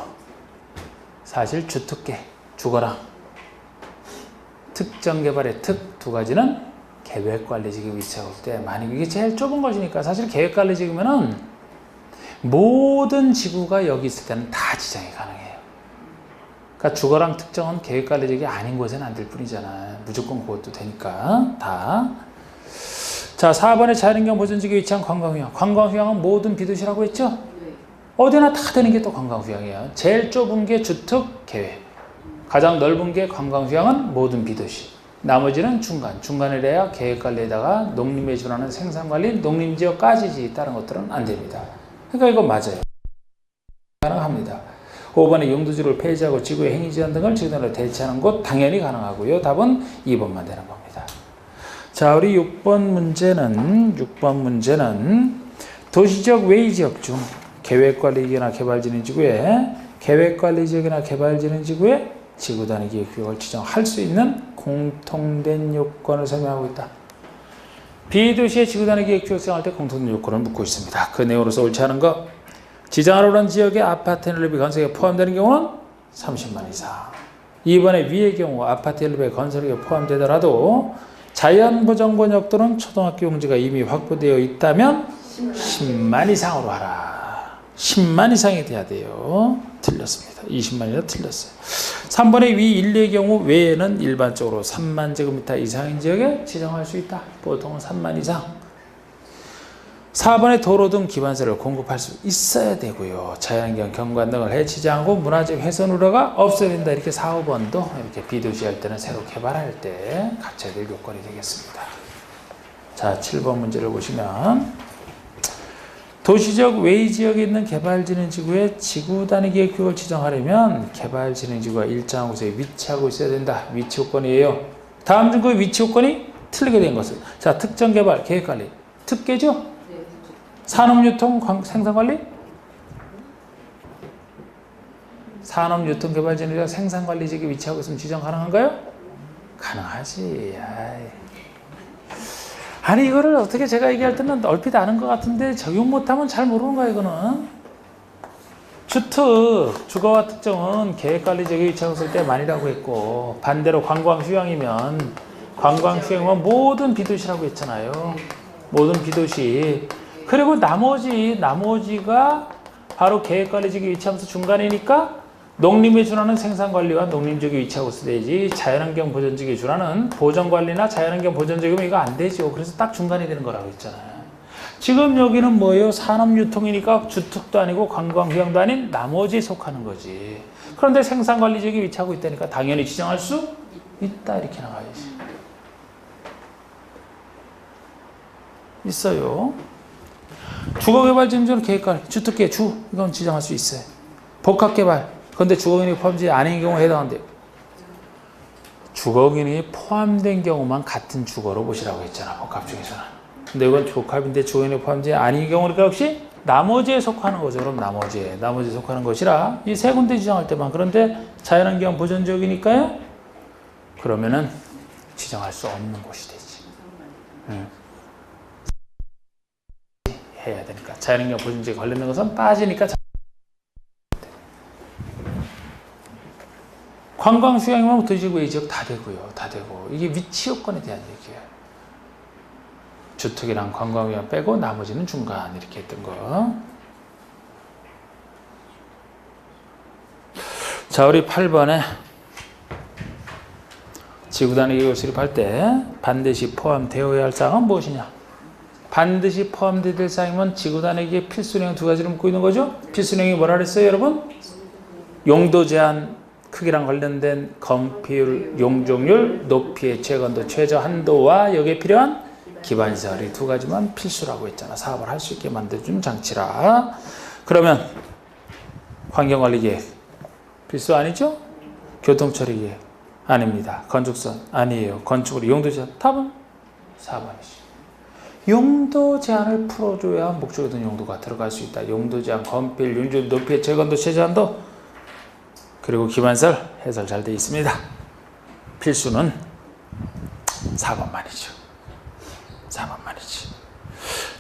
S1: 사실 주특계, 주거랑 특정개발의 특 두 가지는 계획관리지역에 위치하고 있을 때 많이 이게 제일 좁은 것이니까 사실 계획관리지역이면은 모든 지구가 여기 있을 때는 다 지정이 가능해요. 그러니까 주거랑 특정은 계획관리지역이 아닌 곳에는 안 될 뿐이잖아. 무조건 그것도 되니까 다. 자, 4번에 자연환경 보전지역에 위치한 관광휴양. 관광휴양은 모든 비도시라고 했죠?
S2: 네.
S1: 어디나 다 되는 게 또 관광휴양이에요. 제일 좁은 게 주특, 계획. 가장 넓은 게 관광휴양은 모든 비도시. 나머지는 중간에 돼야 계획관리에다가 농림에 준하는 생산관리, 농림지역까지지 다른 것들은 안 됩니다. 그러니까 이건 맞아요. 가능합니다. 5번에 용도지를 폐지하고 지구의 행위제한 등을 지구단위로 대체하는 것 당연히 가능하고요. 답은 2번만 되는 겁니다. 자, 우리 6번 문제는 도시적 외지역 중 계획관리지역이나 개발진흥지구에 지구 단위 기획구역을 지정할 수 있는 공통된 요건을 설명하고 있다. B도시의 지구 단위 기획구역 지정할 때 공통된 요건을 묻고 있습니다. 그 내용으로서 옳지 않은 것. 지정하려고 하는 지역에 아파트 엘리베이터 건설에 포함되는 경우는 30만 이상. 2번의 위의 경우 아파트 엘리베이터 건설에 포함되더라도 자연보전권역 또는 초등학교 용지가 이미 확보되어 있다면 10만 이상으로 하라. 10만 이상이 돼야 돼요. 틀렸습니다. 20만이나 틀렸어요. 3번의 위 1의 경우 외에는 일반적으로 3만 제곱미터 이상인 지역에 지정할 수 있다. 보통은 3만 이상. 4번의 도로 등 기반세를 공급할 수 있어야 되고요. 자연환경 경관 등을 해치지 않고 문화적 훼손 우려가 없어야 된다. 이렇게 4, 5번도 이렇게 비도시 할 때는 새로 개발할 때 갖춰야 될 요건이 되겠습니다. 자, 7번 문제를 보시면 도시적 외지역에 있는 개발진흥지구에 지구 단위 기획구역을 지정하려면 개발진흥지구가 일정한 곳에 위치하고 있어야 된다. 위치 요건이에요. 다음 중 그 위치 요건이 틀리게 된 것은 자, 특정 개발 계획관리 특계죠?
S2: 네.
S1: 산업유통 생산관리? 산업유통개발진흥지구가 생산관리지역에 위치하고 있으면 지정 가능한가요? 가능하지. 아니 이거를 어떻게 제가 얘기할 때는 얼핏 아는 것 같은데 적용 못하면 잘 모르는 거야 이거는. 주특, 주거와 특정은 계획관리적인 위치하고 쓸 때 많이라고 했고, 반대로 관광휴양이면 관광휴양은 모든 비도시라고 했잖아요. 모든 비도시. 그리고 나머지가 바로 계획관리적인 위치하면서 중간이니까 농림에 준하는 생산관리와 농림적인 위치하고 써야지 자연환경 보전적인 준하는 보전관리나 자연환경 보전적이면 이거 안 되죠. 그래서 딱 중간이 되는 거라고 했잖아요. 지금 여기는 뭐예요? 산업유통이니까 주특도 아니고 관광휴양도 아닌 나머지에 속하는 거지. 그런데 생산관리적인 위치하고 있다니까 당연히 지정할 수 있다 이렇게 나가야지. 있어요. 주거개발지ем제는 계획관리, 주특계, 이건 지정할 수 있어요. 복합개발, 그런데 주거기능이 포함되지 않은 경우에 해당한대요. 주거기능이 포함된 경우만 같은 주거로 보시라고 했잖아, 복합 중에서는. 근데 이건 복합인데 주거기능이 포함되지 않은 경우니까 역시 나머지에 속하는 거죠. 그럼 나머지에 속하는 것이라 이 세 군데 지정할 때만. 그런데 자연환경 보전적이니까요. 그러면은 지정할 수 없는 곳이 되지. 해야 되니까 자연환경 보전적에 관련된 것은 빠지니까. 관광휴양이면 도시지구 지역 다 되고요. 다 되고. 이게 위치 요건에 대한 얘기예요. 주특이랑 관광휴양 빼고 나머지는 중간 이렇게 했던 거. 자, 우리 8번에 지구단위 계획을 수립할 때 반드시 포함되어야 할 사항은 무엇이냐? 반드시 포함되어야 될 사항이면 지구단위 계획 필수내용 두 가지를 묻고 있는 거죠. 필수내용이 뭐라 그랬어요, 여러분? 용도 제한 크기랑 관련된 건폐율, 용적률, 높이의 최건도, 최저 한도와 여기에 필요한 기반시설 이 두 가지만 필수라고 했잖아. 사업을 할 수 있게 만들어주는 장치라. 그러면 환경관리계획 필수 아니죠? 교통처리계획 아닙니다. 건축선 아니에요. 건축으로 용도제한 답은 4번이죠. 용도 제한을 풀어줘야 목적이던 용도가 들어갈 수 있다. 용도 제한, 건폐율, 용적률, 높이의 최건도, 최저 한도 그리고 기반시설 해설 잘 되어 있습니다. 필수는 4번만이죠. 4번만이지.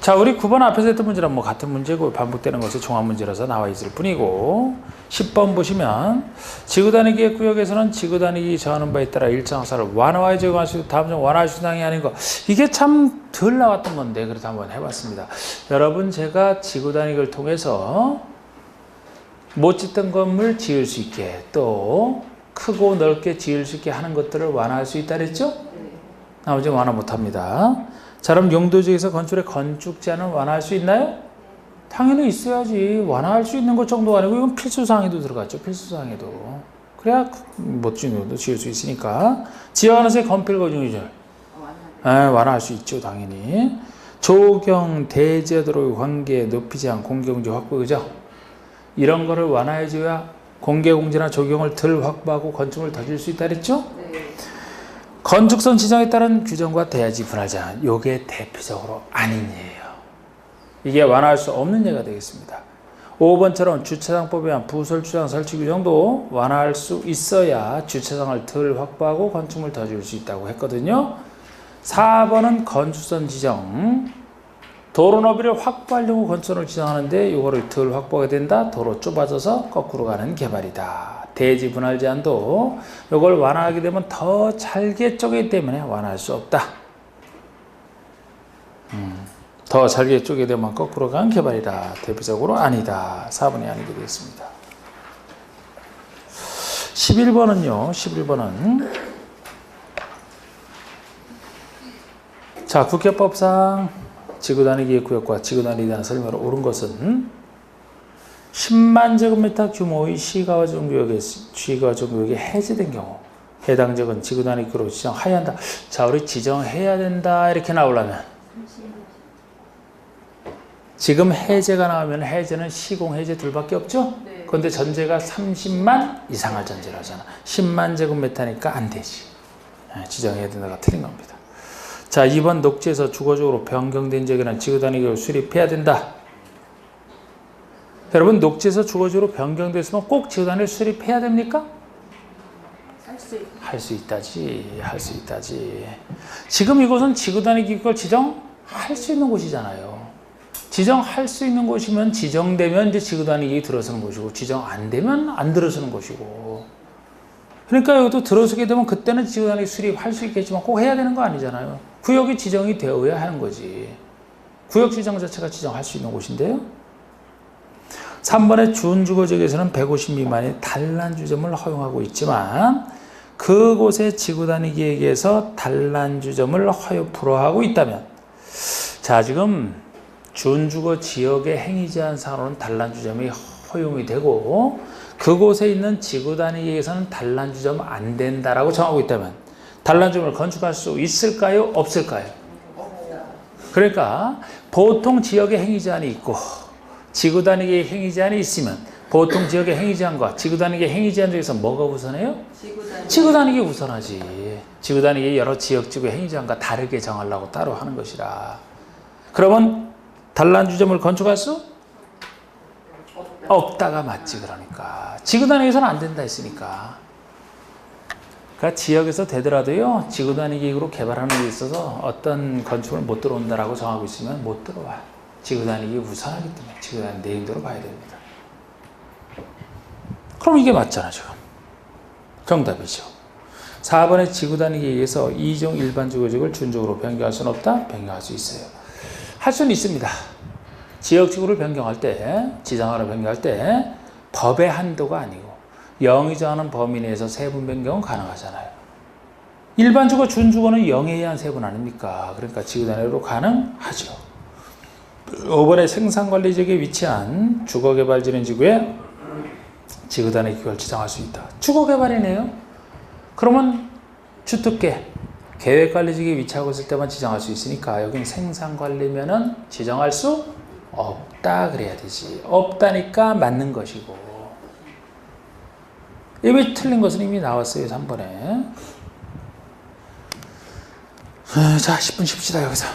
S1: 자, 우리 9번 앞에서 했던 문제랑 뭐 같은 문제고 반복되는 것이 종합 문제라서 나와 있을 뿐이고 10번 보시면 지구단위 계획구역에서는 지구단위 정하는 바에 따라 일정 항사를 완화해 적용할 수 있고 다음 중 완화할 수 있는 사항이 아닌 거. 이게 참 덜 나왔던 건데 그래서 한번 해봤습니다. 여러분 제가 지구단위를 통해서 못 짓던 건물 지을 수 있게 또 크고 넓게 지을 수 있게 하는 것들을 완화할 수 있다 그랬죠? 나머지 완화 못합니다. 자, 그럼 용도지에서 건축의 건축 제한을 완화할 수 있나요? 당연히 있어야지. 완화할 수 있는 것 정도가 아니고 이건 필수사항에도 들어갔죠. 필수사항에도. 그래야 멋진 용도 지을 수 있으니까. 지어가는새 건폐율 거중이절 완화할 수 있죠. 당연히. 조경, 대제도로의 관계, 높이 제한, 공개공제 확보, 그죠? 이런 거를 완화해줘야 공개공제나 조경을 덜 확보하고 건축을 더 줄 수 있다 그랬죠?
S2: 네.
S1: 건축선 지정에 따른 규정과 대야지 분할 제한. 요게 대표적으로 아닌 예예요. 이게 완화할 수 없는 예가 되겠습니다. 5번처럼 주차장법에 의한 부설 주차장 설치 규정도 완화할 수 있어야 주차장을 덜 확보하고 건축물 더 줄 수 있다고 했거든요. 4번은 건축선 지정. 도로 너비를 확보하려고 건축선을 지정하는데 이거를 덜 확보가 된다. 도로 좁아져서 거꾸로 가는 개발이다. 대지 분할 제한도 이걸 완화하게 되면 더 잘게 쪼개기 때문에 완화할 수 없다. 더 잘게 쪼개게 되면 거꾸로 가는 개발이다. 대표적으로 아니다. 4번이 아니게 되겠습니다. 11번은요. 11번은 자, 국회법상 지구단위 계획구역과 지구단위에 대한 설명으로 옳은 것은 10만 제곱미터 규모의 시가와정구역이 해제된 경우 해당 지역은 지구단위 구역으로 지정해야 한다. 자, 우리 지정해야 된다 이렇게 나오려면 지금 해제가 나오면 해제는 시공해제 둘밖에 없죠?
S2: 네.
S1: 그런데 전제가 30만 이상할 전제라잖아. 10만 제곱미터니까 안 되지. 지정해야 된다가 틀린 겁니다. 자, 2번 녹지에서 주거적으로 변경된 지역에는 지구단위 계획을 수립해야 된다. 여러분 녹지에서 주거적으로 변경됐으면 꼭 지구단위를 수립해야 됩니까? 할 수 있다지. 할 수 있다지. 지금 이곳은 지구단위 계획을 지정할 수 있는 곳이잖아요. 지정할 수 있는 곳이면 지정되면 이제 지구단위계획이 들어서는 곳이고 지정 안 되면 안 들어서는 곳이고. 그러니까 이것도 들어서게 되면 그때는 지구단위 수립할 수 있겠지만 꼭 해야 되는 거 아니잖아요. 구역이 지정이 되어야 하는 거지. 구역 지정 자체가 지정할 수 있는 곳인데요. 3번의 준주거지역에서는 150 미만의 단란주점을 허용하고 있지만 그곳의 지구단위계획에서 단란주점을 불허하고 있다면, 자, 지금 준주거지역의 행위제한상으로는 단란주점이 허용이 되고 그곳에 있는 지구단위계획에서는 단란주점 안 된다라고 정하고 있다면 단란주점을 건축할 수 있을까요? 없을까요? 그러니까 보통 지역에 행위제한이 있고 지구단위계획 행위제한이 있으면 보통 지역의 행위제한과 지구단위계획 행위제한 중에서 뭐가 우선해요? 지구단위계획 우선하지. 지구단위계획 여러 지역지구 행위제한과 다르게 정하려고 따로 하는 것이라. 그러면 단란주점을 건축할 수? 없다가 맞지. 그러니까 지구단위계획에서는 안 된다 했으니까. 그러니까 지역에서 되더라도요, 지구단위계획으로 개발하는 데 있어서 어떤 건축을 못 들어온다라고 정하고 있으면 못 들어와요. 지구단위계획이 우선하기 때문에 지구단위 내용대로 봐야 됩니다. 그럼 이게 맞잖아, 지금. 정답이죠. 4번의 지구단위계획에서 2종 일반주거지역을 준적으로 변경할 수는 없다? 변경할 수 있어요. 할 수는 있습니다. 지역지구를 변경할 때, 지정하러 변경할 때 법의 한도가 아니고 0이 정하는 범위 내에서 세분 변경은 가능하잖아요. 일반주거, 준주거는 0에 의한 세분 아닙니까? 그러니까 지구단위로 가능하죠. 5번의 생산관리지역에 위치한 주거개발진흥지구에 지구단위 계획을 지정할 수 있다. 주거개발이네요. 그러면 주특계, 계획관리지역에 위치하고 있을 때만 지정할 수 있으니까 여긴 생산관리면은 지정할 수 없다 그래야 되지. 없다니까 맞는 것이고. 이미 틀린 것은 이미 나왔어요. 3번에. 자, 10분 쉽시다 여기서.